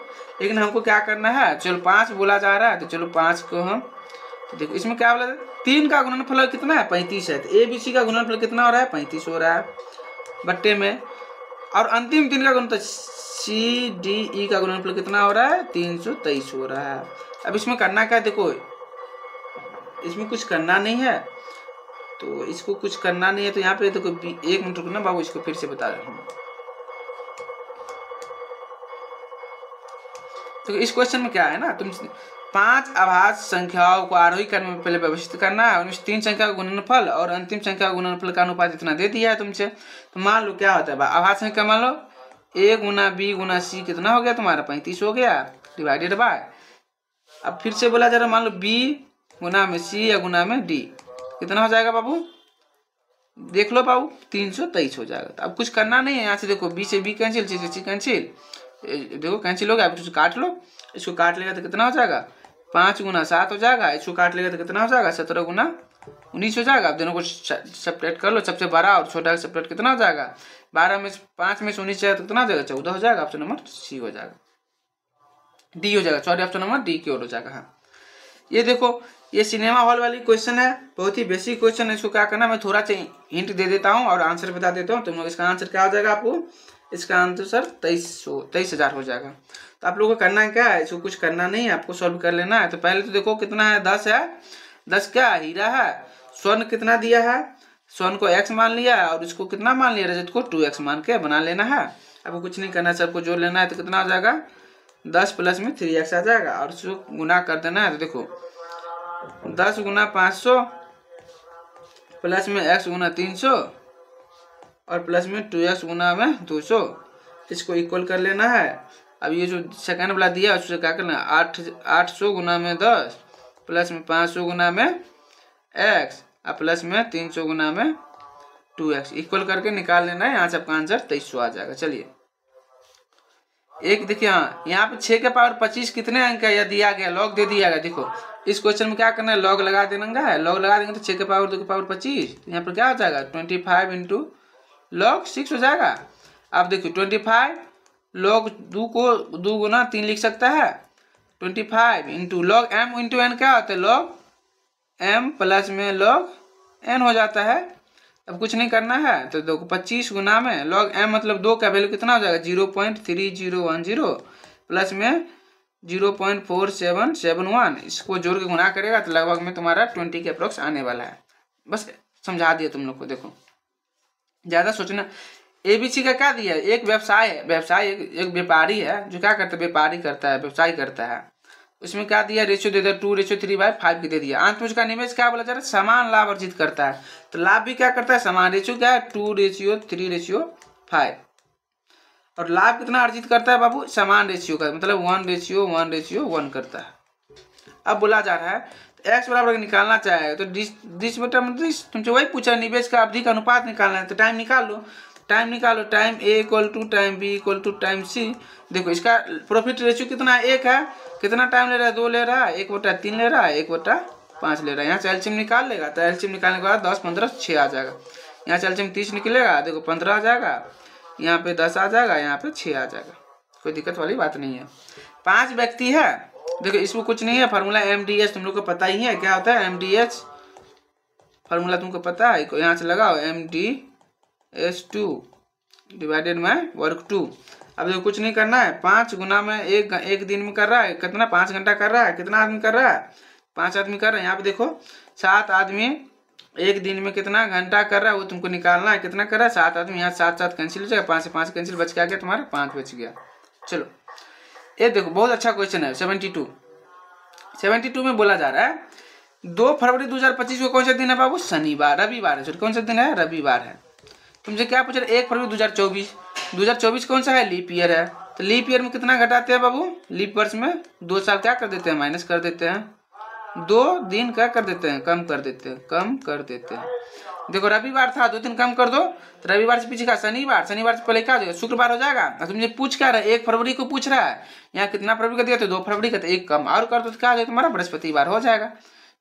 लेकिन हमको क्या करना है, चलो 5 बोला जा रहा है तो चलो 5 को हम, तो देखो इसमें क्या बोला, 3 का गुणनफल कितना है 35 है, तो ABC का गुणनफल कितना हो रहा है 35 हो रहा है बट्टे में, और अंतिम 3 का गुणनफल CDE का गुणनफल कितना हो रहा है 323 हो रहा है। अब इसमें करना क्या, देखो इसमें कुछ करना नहीं है, तो इसको कुछ करना नहीं है, तो यहाँ पे देखो 1 मिनट रुकना बाबू, इसको फिर से बता रहा हूँ। तो इस क्वेश्चन में क्या है ना, तुम 5 अभाज्य संख्याओं को आरोही क्रम में पहले व्यवस्थित करना है, उनमें 3 संख्या का गुणनफल और अंतिम संख्या का गुणनफल का अनुपात इतना दे दिया है तुमसे। तो मान लो क्या होता है, अभाज्य संख्या मान लो A Guna B Guna C कितना हो गया तुम्हारा 35 हो गया, डिवाइडेड बाय, अब फिर से बोला जा रहा है मान लो B गुना में C या गुना में D कितना हो जाएगा बाबू, देख लो बाबू 323 हो जाएगा। तो अब कुछ करना नहीं है, यहाँ से देखो B से B कैंसिल, C से C कैंसिल, देखो कैंसिल हो गया, अब काट लो, इसको काट लेगा तो कितना हो जाएगा 5 गुना 7 हो जाएगा, इसको काट लेगा तो कितना हो जाएगा 17 गुना 19 हो जाएगा। अब दोनों को सेपरेट कर लो, सबसे बड़ा और छोटा सेपरेट कितना हो जाएगा, 12 में 5 में से 19 जाएगा तो कितना हो जाएगा 14 हो जाएगा, ऑप्शन नंबर C हो जाएगा, D हो जाएगा, सॉरी ऑप्शन नंबर D की ओर हो जाएगा। हाँ ये देखो ये सिनेमा हॉल वाली क्वेश्चन है, बहुत ही बेसिक क्वेश्चन है, इसको क्या करना मैं थोड़ा सा हिंट दे देता हूँ और आंसर बता देता हूँ, तुम लोग इसका आंसर क्या हो जाएगा, आपको इसका आंसर 23,000 हो जाएगा। तो आप लोगों को करना है क्या है, इसको कुछ करना नहीं है, आपको सॉल्व कर लेना है। तो पहले तो देखो कितना है 10 है, 10 क्या हीरा है, स्वर्ण कितना दिया है, स्वर्ण को x मान लिया है और इसको कितना मान लिया रजत को 2x मान के बना लेना है। आपको कुछ नहीं करना है, सबको जोड़ लेना है, तो कितना हो जाएगा 10 प्लस में 3x आ जाएगा और इसको गुना कर देना है। तो देखो 10 गुना 500 प्लस में x गुना 300 और प्लस में 2x गुना में 200, इसको इक्वल कर लेना है। अब ये जो सेकंड वाला दिया है उससे क्या करना है 800 गुना में 10 प्लस में 500 गुना में x और प्लस में 300 गुना में 2x इक्वल करके निकाल लेना है। यहाँ से आपका आंसर 2300 आ जाएगा। चलिए एक देखिए, हाँ यहाँ पे 6 के पावर 25 कितने अंक है, यह दिया गया, लॉग दे दिया गया। देखो इस क्वेश्चन में क्या करना है, लॉग लगा देना है, लॉग लगा देंगे तो 6 के पावर 2 के पावर 25, यहाँ पर क्या हो जाएगा 25 इंटू लॉग 6 हो जाएगा। अब देखिए 25 लॉग 2 को 2 गुना 3 लिख सकता है, 25 into log m into n क्या होता है लॉग m प्लस में लॉग n हो जाता है। अब कुछ नहीं करना है, तो देखो 25 गुना में लॉग m मतलब 2 का वैल्यू कितना हो जाएगा 0.3010 प्लस में 0.4771, इसको जोड़ के गुना करेगा तो लगभग में तुम्हारा 20 के अप्रोक्स आने वाला है। बस समझा दिया तुम लोग को। देखो ज़्यादा सोचना, ABC का क्या दिया है, एक व्यवसाय है, व्यवसाय एक व्यापारी है जो क्या करता है, व्यापारी करता है, व्यवसाय करता है। उसमें क्या दिया, रेशियो दे दिया 2:3/5 की दे दिया। अंत में उसका निवेश क्या बोला जा रहा है, समान लाभ अर्जित करता है। तो लाभ भी क्या करता है समान, रेशियो क्या है 2:3/5, और लाभ कितना अर्जित करता है बाबू, समान रेशियो का, मतलब 1:1:1 करता है। अब बोला जा रहा है x बराबर निकालना चाहे तो दिस बटा मतलब तुमसे वही पूछा, निवेश का अवधि का अनुपात निकालना है। तो टाइम निकाल लो, टाइम निकालो, time A equal to time B equal to time C। देखो इसका प्रॉफिट रेशियो कितना है, 1 है, कितना टाइम ले रहा है 2 ले रहा है, 1/3 ले रहा है, 1/5 ले रहा है। यहाँ से एलसीएम निकाल लेगा, तो एलसीएम निकालने के बाद 10 15 6 आ जाएगा। यहाँ से एलसीएम 30 निकलेगा, देखो 15 आ जाएगा, यहाँ पे 10 आ जाएगा, यहाँ पे 6 आ जाएगा, कोई दिक्कत वाली बात नहीं है। 5 व्यक्ति है, देखो इसमें कुछ नहीं है, फार्मूला MDH तुम लोग को पता ही है क्या होता है, MDH फार्मूला तुमको पता है, यहाँ से लगाओ MDH2 डिवाइडेड बाय वर्ग 2। अब देखो कुछ नहीं करना है, 5 गुना में एक दिन में कर रहा है कितना, 5 घंटा कर रहा है, कितना आदमी कर रहा है 5 आदमी कर रहा है। यहाँ पे देखो 7 आदमी एक दिन में कितना घंटा कर रहा है वो तुमको निकालना है, कितना कर रहा है 7 आदमी। यहाँ 7 कैंसिल हो जाएगा, 5 से 5 कैंसिल, बच गया तुम्हारा 5 बच गया। चलो ये देखो बहुत अच्छा क्वेश्चन है। 72 में बोला जा रहा है 2 फरवरी 2025 को कौन सा दिन है बाबू, शनिवार, रविवार है। कौन सा दिन है, रविवार है। तुमसे क्या पूछ रहे 1 फरवरी 2024 कौन सा है, लीप ईयर है। तो लीप ईयर में कितना घटाते हैं बाबू, लीप वर्ष में 2 साल क्या कर देते हैं, माइनस कर देते हैं, 2 दिन क्या कर देते हैं, कम कर देते हैं, देखो रविवार था, 2 दिन कम कर दो तो रविवार से पीछे का शनिवार, शनिवार से पहले क्या हो जाएगा, शुक्रवार हो जाएगा। अब तुमसे पूछ क्या रहा है, 1 फरवरी को पूछ रहा है, यहाँ कितना फरवरी का दिया तो 2 फरवरी का, तो 1 कम और कर दो तो क्या हो जाएगा तुम्हारा, बृहस्पतिवार हो जाएगा।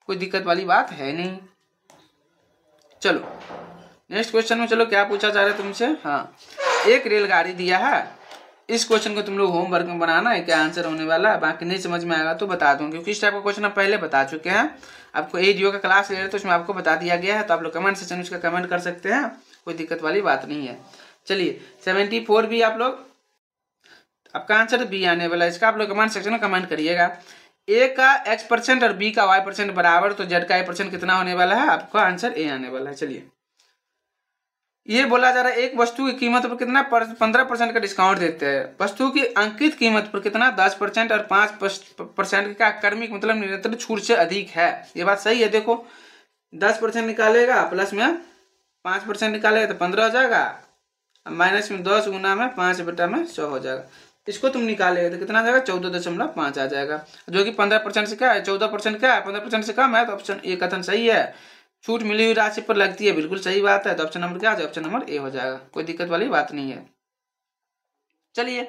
कोई दिक्कत वाली बात है नहीं। चलो नेक्स्ट क्वेश्चन में चलो क्या पूछा जा रहा है तुमसे। हाँ, एक रेलगाड़ी दिया है, इस क्वेश्चन को तुम लोग होमवर्क में बनाना है, क्या आंसर होने वाला है, बाकी नहीं समझ में आएगा तो बता दूं, क्योंकि इस टाइप का क्वेश्चन हम पहले बता चुके हैं। आपको एडीओ का क्लास ले रहे तो उसमें आपको बता दिया गया है, तो आप लोग कमेंट सेक्शन में उसका कमेंट कर सकते हैं, कोई दिक्कत वाली बात नहीं है। चलिए 74 भी आप लोग, आपका आंसर बी आने वाला है, इसका आप लोग कमेंट सेक्शन में कमेंट करिएगा। ए का x% और बी का y% बराबर, तो जेड का a% कितना होने वाला है, आपका आंसर ए आने वाला है। चलिए ये बोला जा रहा है, एक वस्तु की कीमत पर कितना 15% का डिस्काउंट देते हैं, वस्तु की अंकित कीमत पर कितना 10% और 5% का कर्मिक मतलब निरंतर छूट से अधिक है। ये बात सही है। देखो 10% निकालेगा प्लस में 5% निकालेगा तो 15 हो जाएगा, माइनस में 10 गुना में 5/100 हो जाएगा। इसको तुम निकालेगा तो कितना आ जाएगा 14.5 आ जाएगा, जो कि 15% से क्या है, 14% क्या है, 15% से कम है, तो ऑप्शन ए कथन सही है। छूट मिली हुई राशि पर लगती है, बिल्कुल सही बात है, तो ऑप्शन नंबर क्या है, ऑप्शन नंबर ए हो जाएगा, कोई दिक्कत वाली बात नहीं है। चलिए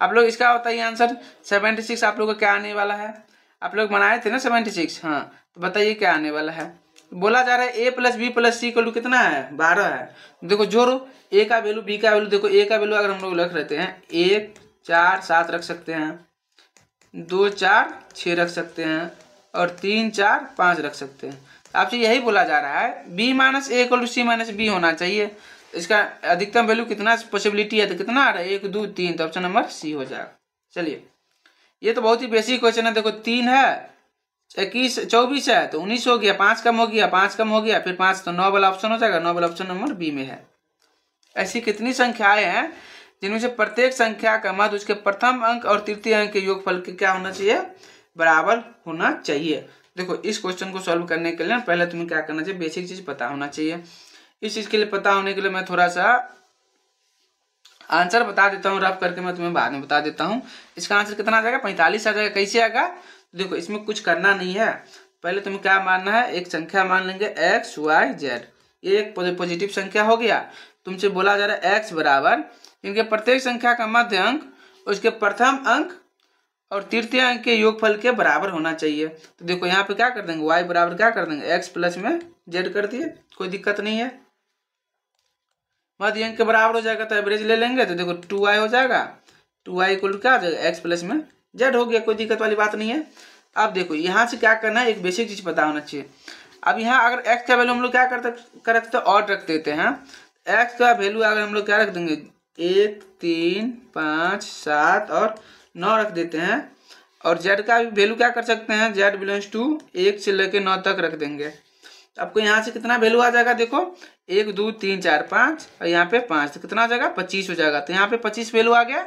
आप लोग इसका बताइए आंसर। 76 आप लोगों को क्या आने वाला है, आप लोग बनाए थे ना 76, हाँ तो बताइए क्या आने वाला है। बोला जा रहा है a + b + c = कितना है 12 है। देखो जोड़ो, a का वैल्यू b का वैल्यू, देखो a का वैल्यू अगर हम लोग रख लेते हैं 1 4 7 रख सकते हैं, 2 4 6 रख सकते हैं, और 3 4 5 रख सकते हैं। आपसे यही बोला जा रहा है b - a = c - b होना चाहिए। इसका अधिकतम वैल्यू कितना पॉसिबिलिटी है, तो कितना आ रहा है 1 2 3, तो ऑप्शन नंबर सी हो जाएगा। चलिए ये तो बहुत ही बेसिक क्वेश्चन है। देखो 3 है, 21 24 है तो 19 हो गया, 5 कम हो गया, 5 कम हो गया, फिर 5 तो 9 वाला ऑप्शन हो जाएगा, 9 वाला ऑप्शन नंबर बी में है। ऐसी कितनी संख्याएं हैं जिनमें से प्रत्येक संख्या का मध्य उसके प्रथम अंक और तृतीय अंक के योगफल के क्या होना चाहिए, बराबर होना चाहिए। देखो इस क्वेश्चन को सॉल्व करने के लिए पहले तुम्हें क्या करना चाहिए, बेसिक चीज पता होना चाहिए। इस चीज के लिए पता होने के लिए मैं थोड़ा सा आंसर बता देता हूँ, रफ करके मैं तुम्हें बाद में बता देता हूँ। इसका आंसर कितना आ जाएगा 45 आ जाएगा। कैसे आएगा, देखो इसमें कुछ करना नहीं है, पहले तुम्हें क्या मानना है, एक संख्या मान लेंगे x y z, ये एक पॉजिटिव संख्या हो गया। तुमसे बोला जा रहा है x बराबर इनके प्रत्येक संख्या का मध्य अंक उसके प्रथम अंक और तृतीय अंक के योगफल के बराबर होना चाहिए। तो देखो यहाँ पे क्या कर देंगे, y बराबर क्या कर देंगे x प्लस में z कर दिए, कोई दिक्कत नहीं है। मध्य अंक के बराबर हो जाएगा तो एवरेज ले लेंगे, तो देखो 2y हो जाएगा, 2y = क्या हो जाएगा x प्लस में z हो गया, कोई दिक्कत वाली बात नहीं है। अब देखो यहाँ से क्या करना है, एक बेसिक चीज पता होना चाहिए। अब यहाँ अगर x का वैल्यू हम लोग क्या कर रखते हैं, और रख देते हैं। x का वैल्यू अगर हम लोग क्या रख देंगे 1 3 5 7 और 9 रख देते हैं, और z का वैल्यू क्या कर सकते हैं, z बिलोंग्स टू 1 से लेकर 9 तक रख देंगे। आपको यहाँ से कितना वैल्यू आ जाएगा, देखो 1 2 3 4 5 और यहाँ पे 5, तो कितना आ जाएगा 25 हो जाएगा। तो यहाँ पे 25 वैल्यू आ गया।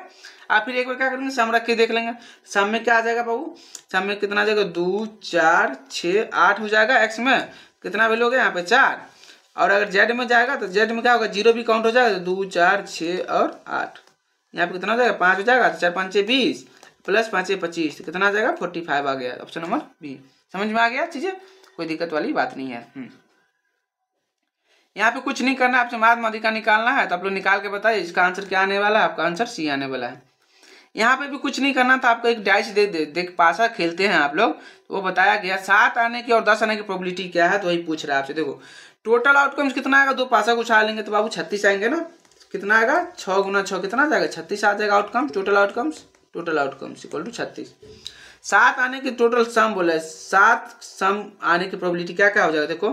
आप फिर एक बार क्या करेंगे, सम रख के देख लेंगे, सम में क्या आ जाएगा बाबू, सम में कितना आ जाएगा 2 4 6 8 हो जाएगा। एक्स में कितना वैल्यू हो गया यहाँ पे 4, और अगर जेड में जाएगा तो जेड में क्या होगा 0 भी काउंट हो जाएगा, 2 4 6 और 8, यहाँ पे कितना हो जाएगा 5 हो जाएगा, 4 5 6 20 प्लस 5 6 25, तो कितना आ जाएगा 45 आ गया। Option number B. समझ में आ गया चीजें, कोई दिक्कत वाली बात नहीं है। यहाँ पे कुछ नहीं करना, आपसे माध्यिका निकालना है, तो आप लोग निकाल के बताइए इसका आंसर क्या आने वाला है, आपका आंसर सी आने वाला है। यहाँ पे भी कुछ नहीं करना था, आपको एक डाइस देख पासा खेलते हैं आप लोग, तो वो बताया गया 7 आने की और 10 आने की प्रोबेबिलिटी क्या है, तो वही पूछ रहा है आपसे। देखो टोटल आउटकम्स कितना आएगा, 2 पासा को उछाल लेंगे तो बाबू 36 आएंगे ना, कितना आएगा 6 गुना 6 कितना आ जाएगा 36 आ जाएगा आउटकम, टोटल आउटकम्स = 36। 7 आने की टोटल सम बोला है, 7 सम आने की प्रोबेबिलिटी क्या क्या हो जाएगा, देखो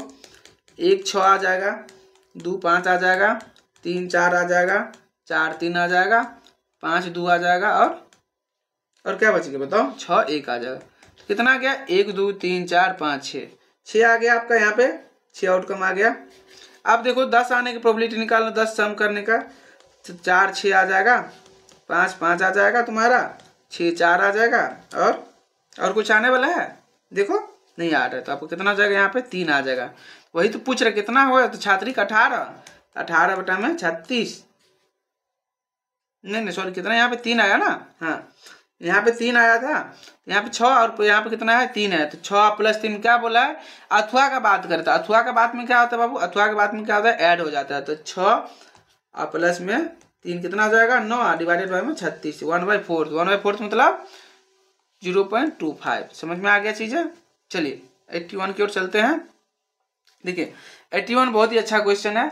1 6 आ जाएगा, 2 5 आ जाएगा, 3 4 आ जाएगा, 4 3 आ जाएगा, 5 2 आ जाएगा, और क्या बचेगा बताओ 6 1 आ जाएगा। कितना आ गया 1 2 3 4 5 6 आ गया आपका, यहाँ पे 6 आउटकम आ गया। अब देखो 10 आने की प्रोबेबिलिटी निकालना, 10 सम करने का, तो 4 6 आ जाएगा, 5 5 आ जाएगा तुम्हारा, 6 4 आ जाएगा, और कुछ आने वाला है देखो नहीं आ रहा है, तो आपको कितना आ जाएगा यहाँ पे 3 आ जाएगा। वही तो पूछ रहे कितना होगा, तो छात्री का 18 बटा में 36, नहीं सॉरी कितना यहाँ पे 3 आया ना, हाँ यहाँ पे 3 आया था, यहाँ पे 6 और यहाँ पे कितना है 3 है, तो 6 + 3 क्या बोला है, अथवा का बात करता है। अथवा का बात में क्या होता है बाबू, अथवा के बात में क्या होता है, ऐड हो जाता है। तो 6 और प्लस में 3 कितना हो जाएगा 9 डिवाइडेड बाय में 36 1/4। 1/4 मतलब 0.25। समझ में आ गया चीज़ है। चलिए 81 की ओर चलते हैं। देखिए 81 बहुत ही अच्छा क्वेश्चन है।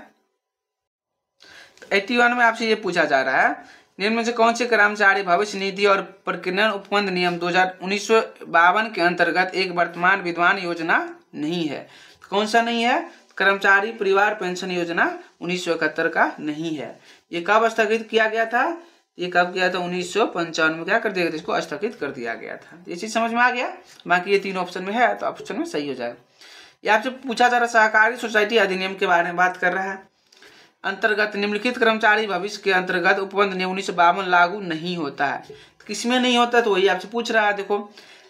81 में आपसे ये पूछा जा रहा है, निम्न में से कौन से कर्मचारी भविष्य निधि और प्रकीर्णन उपबंध नियम 1952 के अंतर्गत एक वर्तमान विद्यमान योजना नहीं है। कौन सा नहीं है, कर्मचारी परिवार पेंशन योजना 1971 का नहीं है। ये कब स्थगित किया गया था, ये कब किया था 1995 में क्या कर दिया गया, इसको स्थगित कर दिया गया था। ये चीज समझ में आ गया। बाकी ये 3 ऑप्शन में है तो ऑप्शन में सही हो जाएगा। ये आपसे पूछा जा रहा सहकारी सोसाइटी अधिनियम के बारे में बात कर रहा है। अंतर्गत निम्नलिखित कर्मचारी भविष्य के अंतर्गत उपबंध नियम 1952 लागू नहीं होता है। तो किसमें नहीं होता, तो वही आपसे पूछ रहा है। देखो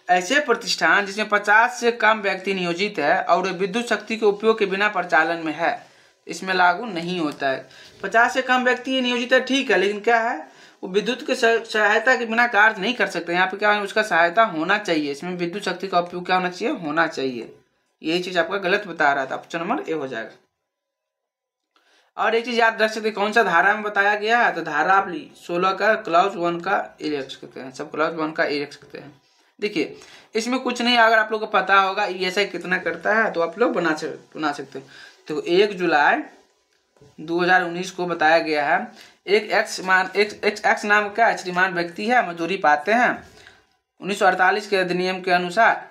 ऐसे प्रतिष्ठान जिसमें 50 से कम व्यक्ति नियोजित है और विद्युत शक्ति के उपयोग के बिना परिचालन में है, इसमें लागू नहीं होता है। 50 से कम व्यक्ति नियोजित है ठीक है, लेकिन क्या है वो विद्युत के सहायता के बिना कार्य नहीं कर सकते। यहाँ पे क्या है, उसका सहायता होना चाहिए, इसमें विद्युत शक्ति का उपयोग क्या होना चाहिए, होना चाहिए। यही चीज आपका गलत बता रहा था, ऑप्शन नंबर ए हो जाएगा। और एक चीज याद रख सकते, कौन सा धारा में बताया गया है, तो धारा आप 16 का क्लॉज 1 का ए रख सकते हैं, सब क्लॉज 1 का ए रख सकते हैं। देखिए इसमें कुछ नहीं, अगर आप लोग को पता होगा ईएसआई कितना करता है तो आप लोग बना सकते हैं। तो 1 जुलाई 2019 को बताया गया है, एक एक्स नाम का श्रीमान व्यक्ति है, मजदूरी पाते हैं। 1948 के अधिनियम के अनुसार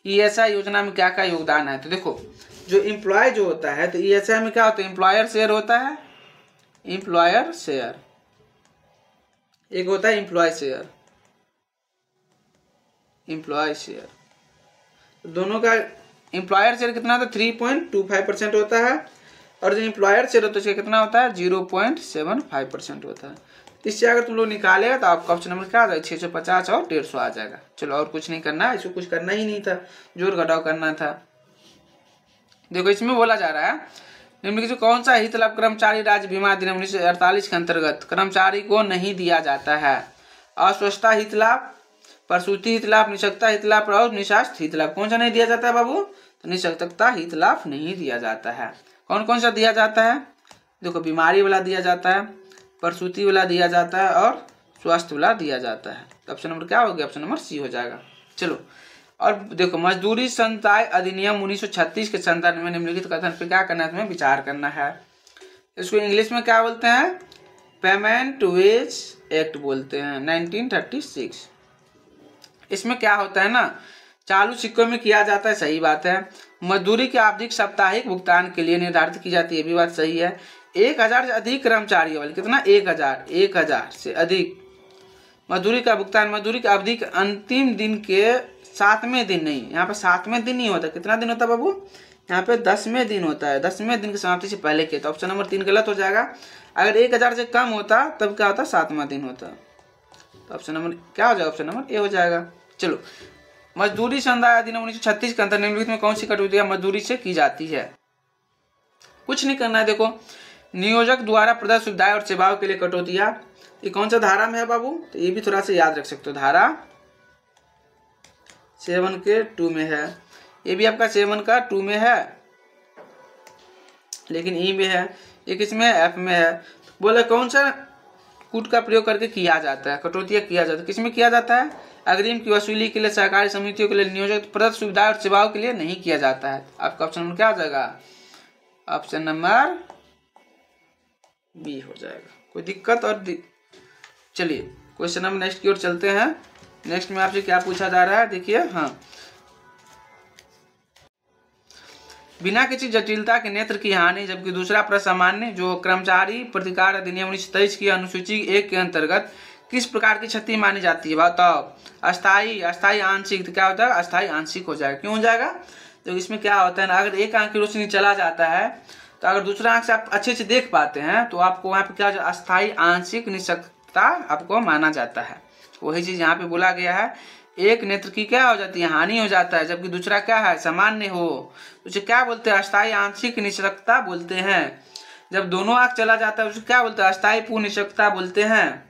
ईएसआई योजना में क्या क्या योगदान है। तो देखो जो एम्प्लॉय जो होता है, तो ईएसआई में क्या होता है, एम्प्लॉयर शेयर होता है, एम्प्लॉयर शेयर, एक होता है एम्प्लॉय शेयर, एम्प्लॉय शेयर, दोनों का एम्प्लॉयर शेयर कितना होता है 3.25% होता है, और जो एम्प्लॉयर शेयर होता है उसका कितना होता है 0.75% होता है। इससे अगर तुम लोग निकालेगा तो आपका ऑप्शन नंबर क्या आ जाएगा 650 और 150 आ जाएगा। चलो और कुछ नहीं करना है, इसको कुछ करना ही नहीं था, जोड़ घटाव करना था। देखो इसमें बोला जा रहा है निम्नलिखित कौन सा हित लाभ कर्मचारी राज्य बीमा अधिनियम 1948 के अंतर्गत कर्मचारी को नहीं दिया जाता है। अस्वस्थता हित लाभ, प्रसूति हित लाभ, निःशक्तता हित लाभ और निःशास्त हित लाभ। कौन सा नहीं दिया जाता है बाबू, तो निःशक्तता हित लाभ नहीं दिया जाता है। कौन कौन सा दिया जाता है, देखो बीमारी वाला दिया जाता है, प्रसूति वाला दिया जाता है और स्वास्थ्य वाला दिया जाता है। तो ऑप्शन नंबर क्या हो गया, ऑप्शन नंबर सी हो जाएगा। चलो और देखो मजदूरी संदाय अधिनियम 1936 के संदर्भ में निम्नलिखित कथन पे क्या करना है, तुम्हें विचार करना है। इसको इंग्लिश में क्या बोलते हैं, पेमेंट वेज एक्ट बोलते हैं 1936। इसमें क्या होता है ना, चालू सिक्कों में किया जाता है, सही बात है। मजदूरी के आवधिक साप्ताहिक भुगतान के लिए निर्धारित की जाती है, ये भी बात सही है। 1000 से अधिक कर्मचारियों वाले, कितना 1000 से अधिक मजदूरी का भुगतान मजदूरी की अवधि के अंतिम दिन के 7वें दिन नहीं, यहाँ पे 7वें दिन नहीं होता, कितना दिन होता है बाबू, यहाँ पे 10वें दिन होता है, 10वें दिन की समाप्ति से पहले के। तो ऑप्शन नंबर 3 गलत हो जाएगा। अगर 1000 से कम होता तब क्या होता, 7वां दिन होता। तो ऑप्शन नंबर क्या हो जाएगा, ऑप्शन नंबर ए हो जाएगा। चलो मजदूरी संदाय अधिनियम 1936 के अंतर्गत निम्नलिखित में कौन सी कटौतियां मजदूरी से की जाती है। कुछ नहीं करना है, देखो नियोजक द्वारा प्रदत्त सुविधाएं और सेवाओं के लिए कटौतियां, ये कौन सा धारा में है बाबू, तो ये भी थोड़ा सा याद रख सकते हो, धारा 7 के 2 में है। ये भी आपका 7 का 2 में है, लेकिन ई में है, ये किसमें एफ में है। बोले कौन सा कूट का प्रयोग करके किया जाता है, कटौतियां किया जाता है, किसमें किया जाता है, अग्रिम की वसूली के लिए, सहकारी समितियों के लिए, नियोजक प्रदत्त सुविधाएं और सेवाओं के लिए नहीं किया जाता है। आपका ऑप्शन नंबर क्या हो जाएगा, ऑप्शन नंबर बी हो जाएगा। कोई दिक्कत और चलिए क्वेश्चन नंबर नेक्स्ट की ओर चलते हैं। नेक्स्ट में आपसे क्या पूछा जा रहा है, देखिए हाँ, बिना किसी जटिलता के नेत्र की हानि, जबकि दूसरा प्रश्न सामान्य, जो कर्मचारी प्रतिकार अधिनियम 1923 की अनुसूची 1 के अंतर्गत किस प्रकार की क्षति मानी जाती है, बताओ। अस्थाई, अस्थाई आंशिक, तो क्या होता है, अस्थाई आंशिक हो जाएगा। क्यों हो जाएगा, तो इसमें क्या होता है ना, अगर एक आंख की रोशनी चला जाता है तो अगर दूसरा आंख से आप अच्छे से देख पाते हैं तो आपको वहाँ पे क्या अस्थाई आंशिक निःशक्तता आपको माना जाता है। वही चीज यहाँ पे बोला गया है, एक नेत्र की क्या हो जाती है, हानि हो जाता है, जबकि दूसरा क्या है, सामान्य हो, उसे क्या बोलते हैं, अस्थाई आंशिक निःशक्तता बोलते हैं। जब दोनों आंख चला जाता है उसे क्या बोलते हैं, अस्थाई पूर्ण निःशक्तता बोलते हैं।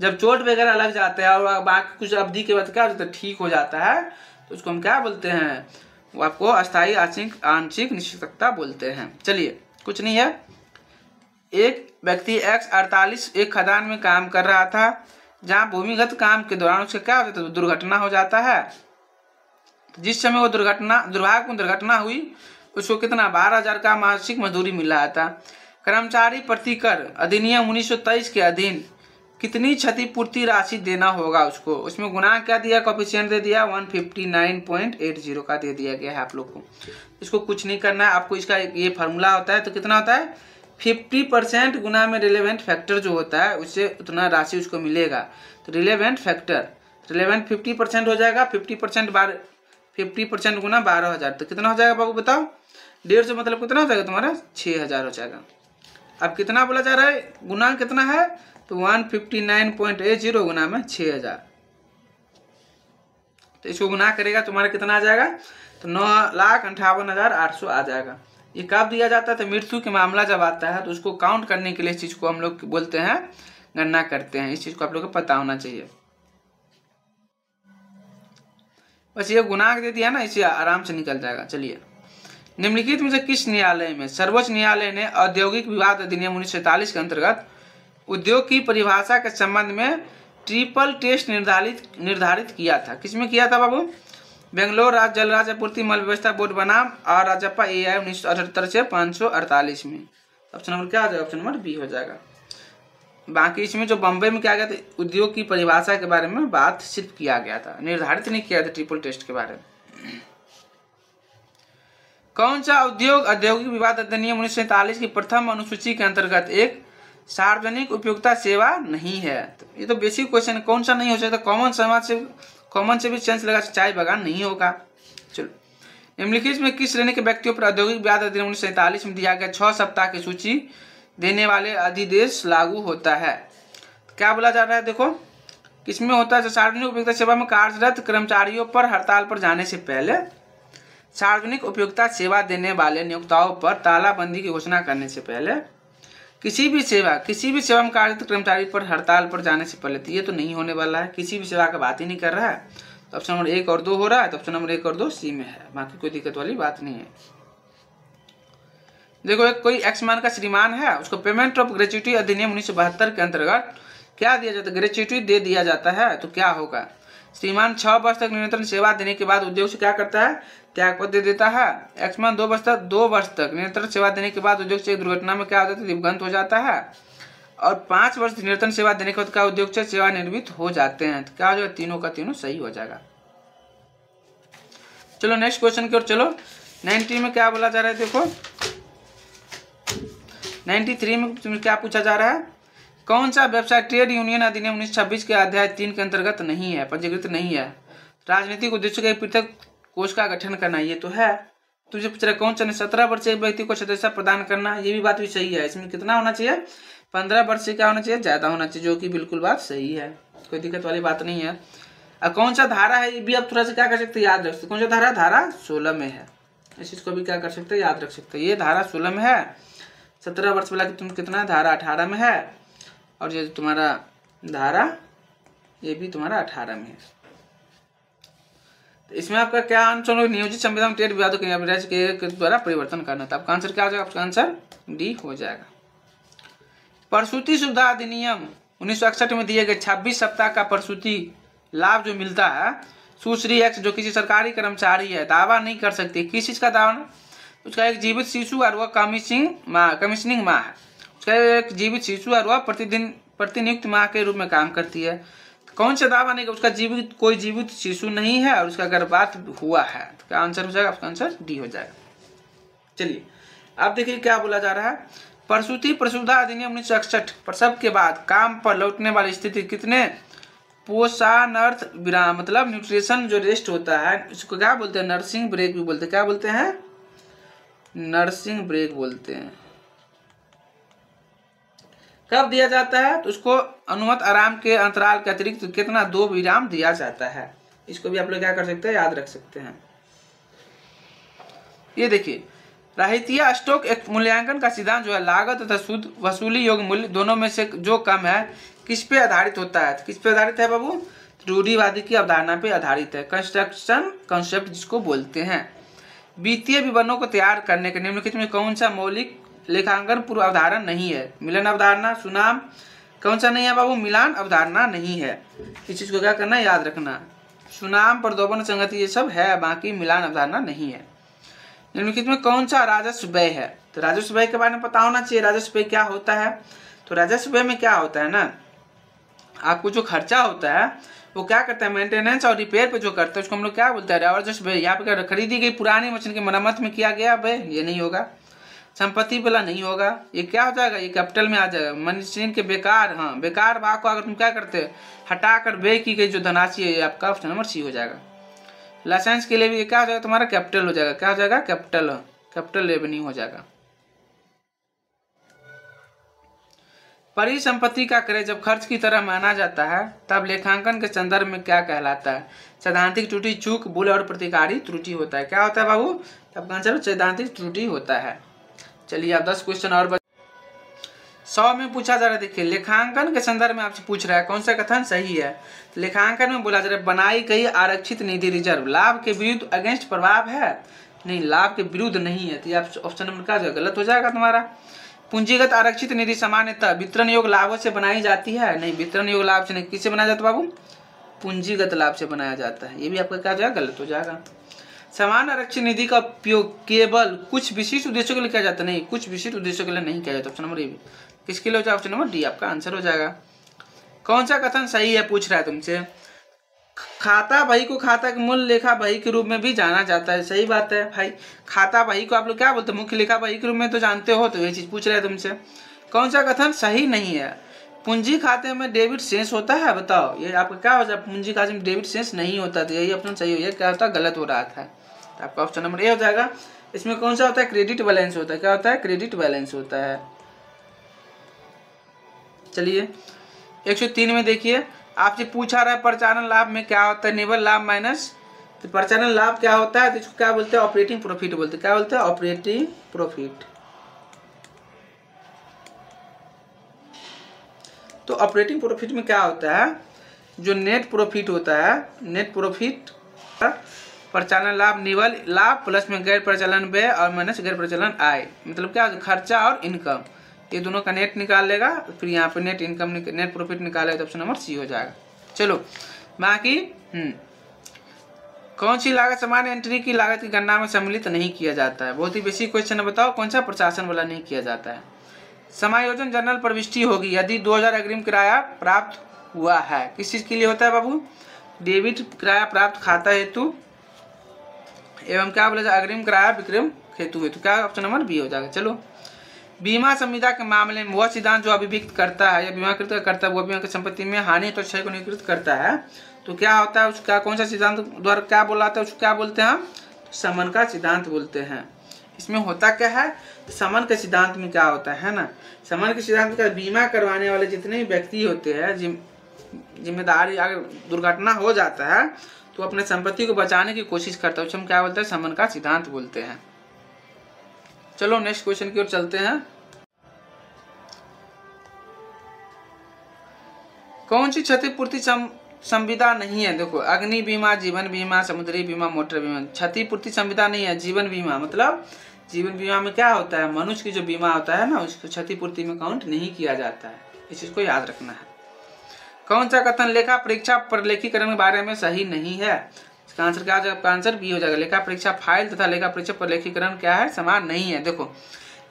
जब चोट वगैरह लग जाता है और बाकी कुछ अवधि के बाद क्या हो जाता है, ठीक हो जाता है, तो उसको हम क्या बोलते हैं, वो आपको अस्थायी आंशिक निश्चितता बोलते हैं। चलिए, कुछ नहीं है। एक व्यक्ति X48 एक खदान में काम कर रहा था, जहाँ भूमिगत काम के दौरान उसका क्या हो जाता है, दुर्घटना हो जाता है। जिस समय वो दुर्घटना हुई, उसको कितना 12,000 का मासिक मजदूरी मिल रहा था। कर्मचारी प्रतिकर अधिनियम 1923 के अधीन कितनी क्षतिपूर्ति राशि देना होगा उसको, उसमें गुणांक क्या दिया, कोएफिशिएंट दे दिया 159.80 का दे दिया गया है आप लोग को। इसको कुछ नहीं करना है आपको, इसका ये फार्मूला होता है। तो कितना होता है, 50% गुना में रिलेवेंट फैक्टर जो होता है उससे उतना राशि उसको मिलेगा। तो रिलेवेंट 50% हो जाएगा, 50% गुना 12,000, तो कितना हो जाएगा बाबू बताओ, 150 मतलब कितना हो जाएगा तुम्हारा 6,000 हो जाएगा। अब कितना बोला जा रहा है, गुना कितना है, तो 159.80 गुना में 6,000, तो इसको गुना करेगा तुम्हारा कितना आ जाएगा, तो 9,58,800 आ जाएगा। ये कब दिया जाता है, तो मृत्यु के मामला जब आता है तो उसको काउंट करने के लिए इस चीज को हम लोग बोलते हैं, गणना करते हैं। इस चीज को आप लोग को पता होना चाहिए। बस ये गुणांक दे दिया ना, इसे आराम से निकल जाएगा। चलिए, निम्नलिखित में से किस न्यायालय में सर्वोच्च न्यायालय ने औद्योगिक विवाद अधिनियम 1947 के अंतर्गत उद्योग की परिभाषा के संबंध में ट्रिपल टेस्ट निर्धारित किया था? किसमें किया था बाबू, बेंगलोर राज्य जल राज्य आपूर्ति मल व्यवस्था बोर्ड बनाम और राजप्पा AI 1978 से 548 में। ऑप्शन नंबर क्या आ जाएगा, ऑप्शन नंबर बी हो जाएगा। बाकी इसमें जो बम्बई में क्या गया था, उद्योग की परिभाषा के बारे में बात सिर्फ किया गया था, निर्धारित नहीं किया था ट्रिपल टेस्ट के बारे में। कौन सा उद्योग औद्योगिक विवाद अधिनियम 1947 की प्रथम अनुसूची के अंतर्गत एक सार्वजनिक उपयोगिता सेवा नहीं है? तो ये तो बेसिक क्वेश्चन है, कौन सा नहीं हो सकता, कॉमन से भी चांस लगा, चाय बागान नहीं होगा। चलो, निम्नलिखित में किस श्रेणी के व्यक्तियों पर औद्योगिक विवाद अधिनियम 1947 में दिया गया 6 सप्ताह की सूची देने वाले अधिदेश लागू होता है? क्या बोला जा रहा है, देखो किसमें होता है, सार्वजनिक उपयोगिता सेवा में कार्यरत कर्मचारियों पर हड़ताल पर जाने से पहले, सार्वजनिक उपयोगिता सेवा देने वाले नियोक्ताओं पर तालाबंदी की घोषणा करने से पहले, किसी भी सेवा में कार्यरत कर्मचारी पर हड़ताल पर जाने से पहले। तो ये तो नहीं होने वाला है, किसी भी सेवा का बात ही नहीं कर रहा है। तो ऑप्शन नंबर 1 और 2 हो रहा है, तो ऑप्शन नंबर 1 और 2 सी में है, बाकी कोई दिक्कत वाली बात नहीं है। देखो, एक कोई एक्स मान का श्रीमान है, उसको पेमेंट ऑफ ग्रेच्युटी अधिनियम 1972 के अंतर्गत क्या दिया जाता है, ग्रेच्युटी दे दिया जाता है। तो क्या होगा, श्रीमान 6 वर्ष तक निरंतर सेवा देने के बाद उद्योग से क्या करता है, त्यागपत्र दे देता है। एक्समान 2 वर्ष तक निरंतर सेवा देने के बाद उद्योग से दुर्घटना में क्या हो जाता है, दिवंगत हो जाता है। और 5 वर्ष निरंतर सेवा देने के बाद क्या उद्योग से सेवानिवृत्त हो जाते हैं। तो क्या हो जाएगा, तीनों का तीनों सही हो जाएगा। चलो नेक्स्ट क्वेश्चन की ओर चलो। 90 में क्या बोला जा रहा है, देखो 93 में क्या पूछा जा रहा है, कौन सा व्यवसाय ट्रेड यूनियन अधिनियम 1926 के अध्याय 3 के अंतर्गत नहीं है, पंजीकृत नहीं है? राजनीतिक उद्देश्य के पृथक कोष का गठन करना, ये तो है। तुझे पूछ रहा कौन सा, 17 वर्षीय व्यक्ति को सदस्यता प्रदान करना, ये भी बात भी सही है। इसमें कितना होना चाहिए, 15 वर्ष से क्या होना चाहिए, ज्यादा होना चाहिए, जो कि बिल्कुल बात सही है, कोई दिक्कत वाली बात नहीं है। और कौन सा धारा है, ये भी आप थोड़ा सा क्या कर सकते हैं, याद रख सकते। कौन सा धारा, धारा 16 में है, इस चीज को भी क्या कर सकते हैं, याद रख सकते हैं। ये धारा 16 में है, 17 वर्ष वाला तुम कितना, धारा 18 में है, और ये तुम्हारा धारा ये भी तुम्हारा 18 में है। तो इसमें आपका क्या आंसर, नियोजित संविधान ट्रेड विवादों के द्वारा परिवर्तन करना था। आपका आंसर क्या आ जाएगा, आपका आंसर डी हो जाएगा। प्रसूति सुविधा अधिनियम 1961 में दिए गए 26 सप्ताह का प्रसूति लाभ जो मिलता है, सुश्री एक्स जो किसी सरकारी कर्मचारी है दावा नहीं कर सकती, किस चीज का दावा ना, उसका एक जीवित शिशु और वह कमीशनिंग माँ है, उसका एक जीवित शिशु और वह प्रतिनियुक्त माँ के रूप में काम करती है। कौन सा दावा नहीं, उसका कोई जीवित शिशु नहीं है और उसका गर्भपात हुआ है। तो क्या आंसर हो जाएगा, आपका आंसर डी हो जाएगा। चलिए अब देखिए क्या बोला जा रहा है, प्रसूति प्रसूधा अधिनियम 1961 प्रसव के बाद काम पर लौटने वाली स्थिति कितने पोषणार्थ विराम, मतलब न्यूट्रिशन जो रेस्ट होता है उसको क्या बोलते हैं, नर्सिंग ब्रेक भी बोलते हैं। क्या बोलते हैं, नर्सिंग ब्रेक बोलते हैं। कब दिया जाता है, तो उसको अनुमत आराम के अंतराल के अतिरिक्त कितना 2 विराम दिया जाता है। इसको भी आप लोग क्या कर सकते हैं, याद रख सकते हैं। ये देखिए, राहितिया स्टॉक एक मूल्यांकन का सिद्धांत जो है लागत तथा शुद्ध वसूली योग्य मूल्य दोनों में से जो कम है किस पे आधारित होता है? किस पे आधारित है बाबू? रूढ़िवादी की अवधारणा पे आधारित है। कंस्ट्रक्शन कॉन्सेप्ट जिसको बोलते हैं। वित्तीय विवरणों को तैयार करने के निम्नलिखित में कौन सा मौलिक लेखांकन पूर्व अवधारणा नहीं है? मिलान अवधारणा, सुनाम, कौन सा नहीं है बाबू? मिलान अवधारणा नहीं है। इस चीज को क्या करना, याद रखना। सुनाम, प्रदोपन, संगति ये सब है, बाकी मिलान अवधारणा नहीं है। निम्नलिखित में कौन सा राजस्व व्यय है? तो राजस्व व्यय के बारे में पता होना चाहिए। राजस्व व्यय क्या होता है? तो राजस्व व्यय में क्या होता है ना, आपको जो खर्चा होता है वो क्या करता है, मेंटेनेंस और रिपेयर पे जो करता है उसको हम लोग क्या बोलते हैं, राजस्व व्यय। यहाँ पे क्या खरीदी गई पुरानी मशीन की मरम्मत में किया गया व्यय, ये नहीं होगा। संपत्ति वाला नहीं होगा, ये क्या हो जाएगा, ये कैपिटल में आ जाएगा। मशीन के बेकार, हाँ बेकार भाग को अगर तुम क्या करते हैं, हटाकर व्यय की गई जो धनराशि है, ये आपका ऑप्शन नंबर सी हो जाएगा। लाइसेंस के लिए भी ये क्या हो जाएगा, तुम्हारा कैपिटल हो जाएगा। क्या हो जाएगा, कैपिटल रेवेन्यू हो जाएगा। परिसंपत्ति का क्रय जब खर्च की तरह माना जाता है तब लेखांकन के संदर्भ में क्या कहलाता है? सैद्धांतिक त्रुटि, चूक, भूल और प्रतिकारी त्रुटि होता है। क्या होता है बाबू? तब आंसर सैद्धांतिक त्रुटि होता है। चलिए आप 10 क्वेश्चन और 100 में पूछा जा रहा है। देखिए लेखांकन के संदर्भ में आपसे पूछ रहा है कौन सा कथन सही है। तो लेखांकन में बोला जा रहा है बनाई गई आरक्षित निधि रिजर्व लाभ के विरुद्ध अगेंस्ट प्रभाव है, नहीं लाभ के विरुद्ध नहीं है। तो ऑप्शन नंबर क्या गलत हो जाएगा तुम्हारा। पूंजीगत आरक्षित निधि सामान्यतः वितरण योग लाभों से बनाई जाती है, नहीं वितरण योग लाभ से नहीं। किससे बनाया जाता है बाबू? पूंजीगत लाभ से बनाया जाता है। ये भी आपका क्या हो जाएगा, गलत हो जाएगा। समान आरक्षित निधि का उपयोग केवल कुछ विशिष्ट उद्देश्यों के लिए किया जाता है, नहीं कुछ विशिष्ट उद्देश्यों के लिए नहीं किया जाता। Option number A. किसके लिए हो जाएगा? ऑप्शन नंबर डी आपका आंसर हो जाएगा। कौन सा कथन सही है पूछ रहा है तुमसे। खाता बही को खाता के मूल लेखा बही के रूप में भी जाना जाता है। सही बात है भाई, खाता बही को आप लोग क्या बोलते हैं, मुख्य लेखा बही के रूप में तो जानते हो। तो ये चीज पूछ रहे हैं तुमसे। कौन सा कथन सही नहीं है? पूंजी खाते में डेबिट शेष होता है, बताओ। ये आपका क्या हो जाए, पूंजी खाते में डेबिट शेष नहीं होता। तो यही ऑप्शन सही हो, ये क्या होता है, गलत हो रहा था। तो आपका ऑप्शन नंबर ए हो जाएगा। इसमें कौन सा होता है, क्रेडिट बैलेंस होता है। क्या होता है, क्रेडिट बैलेंस होता है। चलिए 103 में देखिए आपसे पूछा रहा है परिचालन लाभ में क्या होता है, निवल लाभ माइनस। तो परिचालन लाभ क्या होता है, तो इसको क्या बोलते हैं, ऑपरेटिंग प्रॉफिट बोलते हैं। क्या बोलते हैं, ऑपरेटिंग प्रॉफिट। तो ऑपरेटिंग प्रॉफिट में क्या होता है, जो नेट प्रॉफिट होता है, नेट प्रॉफिट परिचालन लाभ निवल लाभ प्लस में गैर परिचालन व्यय और माइनस गैर परिचालन आय, मतलब क्या खर्चा और इनकम, ये दोनों का नेट निकाल लेगा। फिर यहाँ पे नेट इनकम नेट प्रॉफिट निकालेगा तो ऑप्शन नंबर सी हो जाएगा। चलो बाकी कौन सी लागत सामान्य एंट्री की लागत की गणना में सम्मिलित नहीं किया जाता है। बहुत ही बेसिक क्वेश्चन है, बताओ कौन सा प्रशासन वाला नहीं किया जाता है। समायोजन जनरल प्रविष्टि होगी यदि 2000 अग्रिम किराया प्राप्त हुआ है। किस चीज के लिए होता है बाबू, डेबिट किराया प्राप्त खाता हेतु एवं क्या बोला जाए, अग्रिम किराया विक्रम हेतु हेतु। क्या ऑप्शन नंबर बी हो जाएगा। चलो बीमा संविदा के मामले में वह सिद्धांत जो अभिव्यक्त करता है या बीमाकृत करता है, वो बीमा की संपत्ति में हानि तो क्षय को निकृत करता है, तो क्या होता है उसका, कौन सा सिद्धांत द्वारा क्या बोला जाता है, उसको क्या बोलते हैं हम, समन का सिद्धांत बोलते हैं। इसमें होता क्या है, समन के सिद्धांत में क्या होता है ना, समन के सिद्धांत का बीमा करवाने वाले जितने भी व्यक्ति होते हैं, जिम्मेदारी अगर दुर्घटना हो जाता है तो अपने संपत्ति को बचाने की कोशिश करता है, उसे हम क्या बोलते हैं, समन का सिद्धांत बोलते हैं। चलो नेक्स्ट क्वेश्चन की ओर चलते हैं। कौन सी क्षतिपूर्ति संविदा नहीं है, देखो अग्नि बीमा, जीवन बीमा, समुद्री बीमा, मोटर बीमा। क्षतिपूर्ति संविदा नहीं है, जीवन बीमा, मतलब जीवन बीमा में क्या होता है, मनुष्य की जो बीमा होता है ना, उसको क्षतिपूर्ति में काउंट नहीं किया जाता है। इस चीज को याद रखना है। कौन सा कथन लेखा परीक्षा प्रलेखीकरण के बारे में सही नहीं है, इसका आंसर क्या हो जाएगा, आंसर बी हो जाएगा। लेखा परीक्षा फाइल तथा लेखा परीक्षा प्रलेखीकरण क्या है, समान नहीं है। देखो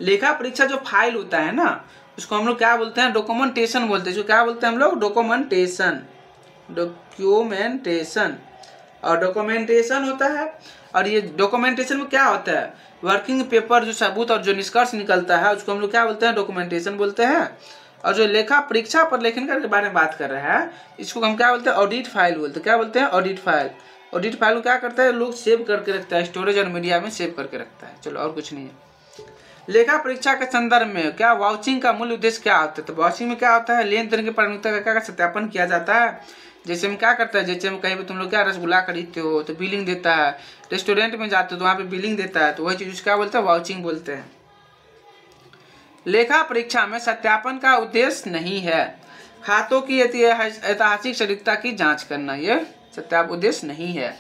लेखा परीक्षा जो फाइल होता है ना, उसको हम लोग क्या बोलते हैं, डॉक्यूमेंटेशन बोलते हैं। जो क्या बोलते हैं हम लोग, डॉक्यूमेंटेशन, डॉक्यूमेंटेशन। और डॉक्यूमेंटेशन होता है, और ये डॉक्यूमेंटेशन में क्या होता है, वर्किंग पेपर, जो सबूत और जो निष्कर्ष निकलता है उसको हम लोग क्या बोलते हैं, डॉक्यूमेंटेशन बोलते हैं। और जो लेखा परीक्षा प्रलेखन के बारे में बात कर रहा है, इसको हम क्या बोलते हैं, ऑडिट फाइल बोलते हैं। क्या बोलते हैं, ऑडिट फाइल। ऑडिट फाइल को क्या करता है, लोग सेव करके रखता है, स्टोरेज और मीडिया में सेव करके रखता है। चलो और कुछ नहीं है। लेखा परीक्षा के संदर्भ में क्या वाउचिंग का मूल उद्देश्य क्या होता है, तो वाउचिंग में क्या होता है, लेन देन की प्राथमिकता का क्या सत्यापन किया जाता है। जैसे हम क्या करता है, जैसे हम कहीं भी तुम लोग क्या रसगुल्ला खरीदते हो तो बिलिंग देता है, रेस्टोरेंट में जाते हो तो वहाँ पे बिलिंग देता है, तो वही चीज क्या बोलते हैं, वाउचिंग बोलते हैं। लेखा परीक्षा में सत्यापन का उद्देश्य नहीं है। खातों की ऐतिहासिक सटीकता की जांच करना, यह सत्यापन उद्देश्य नहीं है,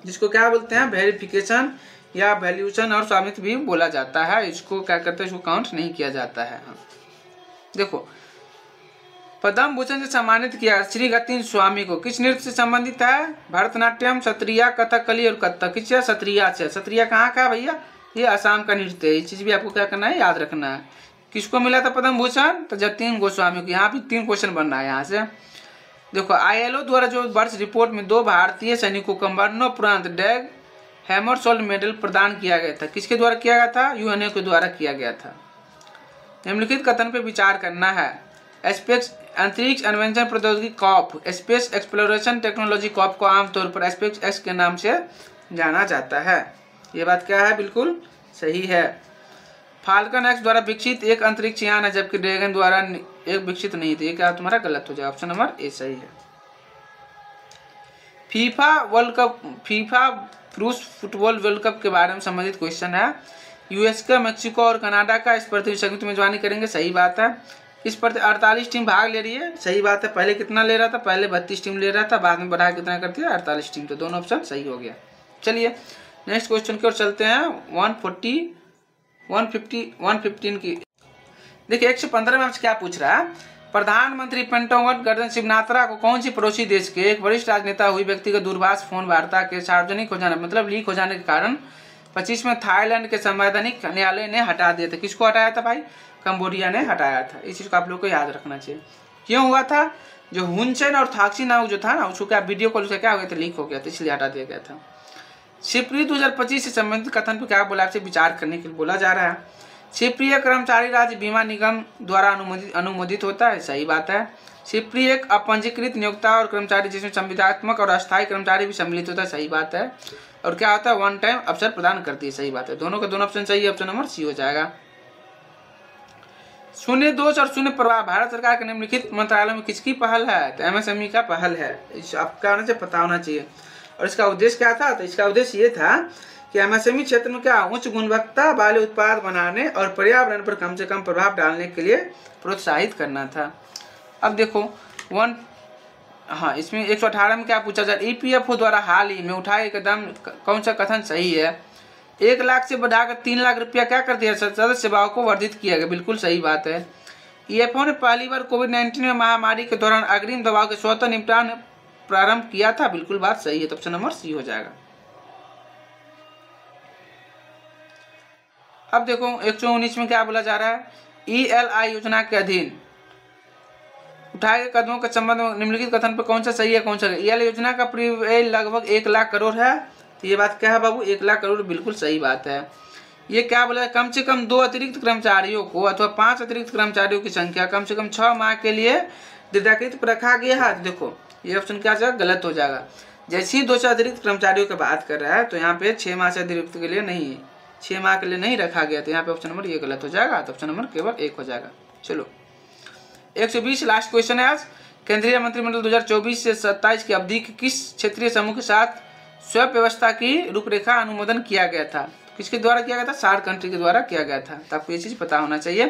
जिसको क्या बोलते हैं वेरिफिकेशन या वैल्यूएशन और स्वामित्व भी बोला जाता है। इसको क्या करते हैं, इसको काउंट नहीं किया जाता है। हाँ देखो, पद्म भूषण से सम्मानित किया श्री गतिन स्वामी को किस नृत्य से संबंधित है? भरतनाट्यम, सत्रिया, कथकली और कथक। किस सत्रिया से? सत्रिया कहाँ का है भैया? ये असम का नृत्य है। ये चीज भी आपको क्या करना है, याद रखना है। किसको मिला था पद्म भूषण? तो जतिन गोस्वामी को। यहाँ भी 3 क्वेश्चन बन रहा है यहाँ से। देखो, ILO द्वारा जो वर्ष रिपोर्ट में 2 भारतीय सैनिकों को मरणोपरांत डैग हैमरशोल्ड मेडल प्रदान किया गया था, किसके द्वारा किया गया था? UNO के द्वारा किया गया था। निम्नलिखित कथन पर विचार करना है। स्पेस अंतरिक्ष अन्वेषण प्रौद्योगिकी cop, space exploration technology cop को आमतौर पर स्पेस एक्स के नाम से जाना जाता है। ये बात क्या है? बिल्कुल सही है। फाल्कन एक्स द्वारा विकसित एक अंतरिक्ष यान है, जबकि ड्रैगन द्वारा एक विकसित नहीं थी। ये क्या तुम्हारा गलत हो जाएगा, ऑप्शन नंबर ए सही है। फीफा वर्ल्ड कप, फीफा पुरुष फुटबॉल वर्ल्ड कप के बारे में संबंधित क्वेश्चन है। US का, मेक्सिको और कनाडा का इस प्रतियोगिता संयुक्त मेजबानी करेंगे, सही बात है। इस पर 48 टीम भाग ले रही है, सही बात है। पहले कितना ले रहा था? पहले 32 टीम ले रहा था, बाद में बढ़ा कितना करती है? 48 टीम। तो दोनों ऑप्शन सही हो गया। चलिए नेक्स्ट क्वेश्चन की ओर चलते हैं। 115 की देखिए 115 में आपसे क्या पूछ रहा है? प्रधानमंत्री पेंटागन गर्दन शिवनात्रा को कौन सी पड़ोसी देश के एक वरिष्ठ राजनेता हुई व्यक्तिगत दूरभाष फोन वार्ता के सार्वजनिक हो जाने मतलब लीक हो जाने के कारण 25 में थाईलैंड के संवैधानिक न्यायालय ने हटा दिया था? किसको हटाया था भाई? कंबोडिया ने हटाया था। इस चीज को आप लोग को याद रखना चाहिए। क्यों हुआ था? जो हुनसेन और थाक्सी नाम जो था ना, उसको क्या वीडियो कॉल से क्या हो गया था? लीक हो गया था, इसलिए हटा दिया गया था। शिवप्रिय 2025 से संबंधित कथन पर क्या बोला? आपसे विचार करने के लिए बोला जा रहा है। शिवप्रिय कर्मचारी राज्य बीमा निगम द्वारा अनुमोदित होता है, सही बात है। शिवप्रिय एक अपंजीकृत नियोक्ता और कर्मचारी जिसमें संविदात्मक और अस्थायी कर्मचारी भी सम्मिलित होता है, सही बात है। और क्या होता है? वन टाइम अवसर प्रदान करती है, सही बात है। दोनों का दोनों ऑप्शन सही है, ऑप्शन नंबर सी हो जाएगा। शून्य दोष और शून्य प्रभाव भारत सरकार के निम्नलिखित मंत्रालयों में किसकी पहल है? तो MSME का पहल है। आपका होना चाहिए, पता होना चाहिए। और इसका उद्देश्य क्या था? तो इसका उद्देश्य ये था कि MSME क्षेत्र में क्या उच्च गुणवत्ता वाले उत्पाद बनाने और पर्यावरण पर कम से कम प्रभाव डालने के लिए प्रोत्साहित करना था। अब देखो इसमें 118 में क्या पूछा जाए? EPFO द्वारा हाल ही में उठाए कदम कौन सा कथन सही है? 1 लाख से बढ़ाकर 3 लाख रुपया क्या कर दिया? सदस्य सेवाओं को वर्धित किया गया, बिल्कुल सही बात है। EPFO ने पहली बार कोविड-19 में महामारी के दौरान अग्रिम दवाओं के स्वतः निपटान प्रारंभ किया था, बिल्कुल बात सही है। तो ऑप्शन नंबर सी हो जाएगा। अब देखो 119 में क्या बोला जा रहा है? ELI योजना के अधीन उठाए गए कदमों के संबंध में निम्नलिखित कथन पर कौन सा सही है, कौन सा? ELI योजना का परिव्यय लगभग 1 लाख करोड़ है। तो ये बात क्या है बाबू? 1 लाख करोड़, बिल्कुल सही बात है। ये क्या बोला है? कम से कम 2 अतिरिक्त कर्मचारियों को अथवा 5 अतिरिक्त कर्मचारियों की संख्या कम से कम 6 माह के लिए दृढ़ीकृत पर रखा गया है। देखो ये ऑप्शन क्या जाएगा? गलत हो जाएगा। जैसे ही 2 से अतिरिक्त कर्मचारियों की बात कर रहा है तो यहाँ पे 6 माह से अतिरिक्त के लिए नहीं, 6 माह के लिए नहीं रखा गया। तो यहाँ पे ऑप्शन नंबर ये गलत हो जाएगा। तो ऑप्शन नंबर केवल 1 हो जाएगा। चलो 120 लास्ट क्वेश्चन है आज। केंद्रीय मंत्रिमंडल 2024 से 27 की अवधि के किस क्षेत्रीय समूह के साथ स्वयं व्यवस्था की रूपरेखा अनुमोदन किया गया था? किसके द्वारा किया गया था? SAARC कंट्री के द्वारा किया गया था। तो आपको ये चीज पता होना चाहिए।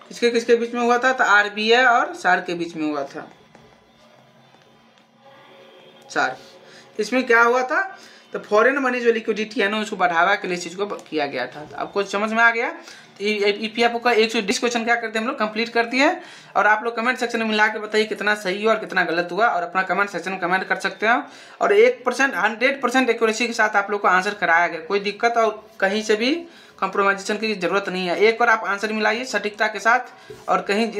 किसके किसके बीच में हुआ था? तो RBI और SAARC के बीच में हुआ था। SAARC इसमें क्या हुआ था? तो फॉरेन मनी जो लिक्विडिटी है ना, उसको बढ़ावा के लिए चीज को किया गया था। तो आपको समझ में आ गया? EPFO का 120 क्वेश्चन क्या करते हैं हम लोग? कंप्लीट करती है। और आप लोग कमेंट सेक्शन में मिला के बताइए कितना सही हुआ और कितना गलत हुआ, और अपना कमेंट सेक्शन में कमेंट कर सकते हैं। और 100% एक्यूरेसी के साथ आप लोग को आंसर कराया गया, कोई दिक्कत और कहीं से भी कॉम्प्रोमाइजेशन की जरूरत नहीं है। एक बार आप आंसर मिलाइए सटीकता के साथ, और कहीं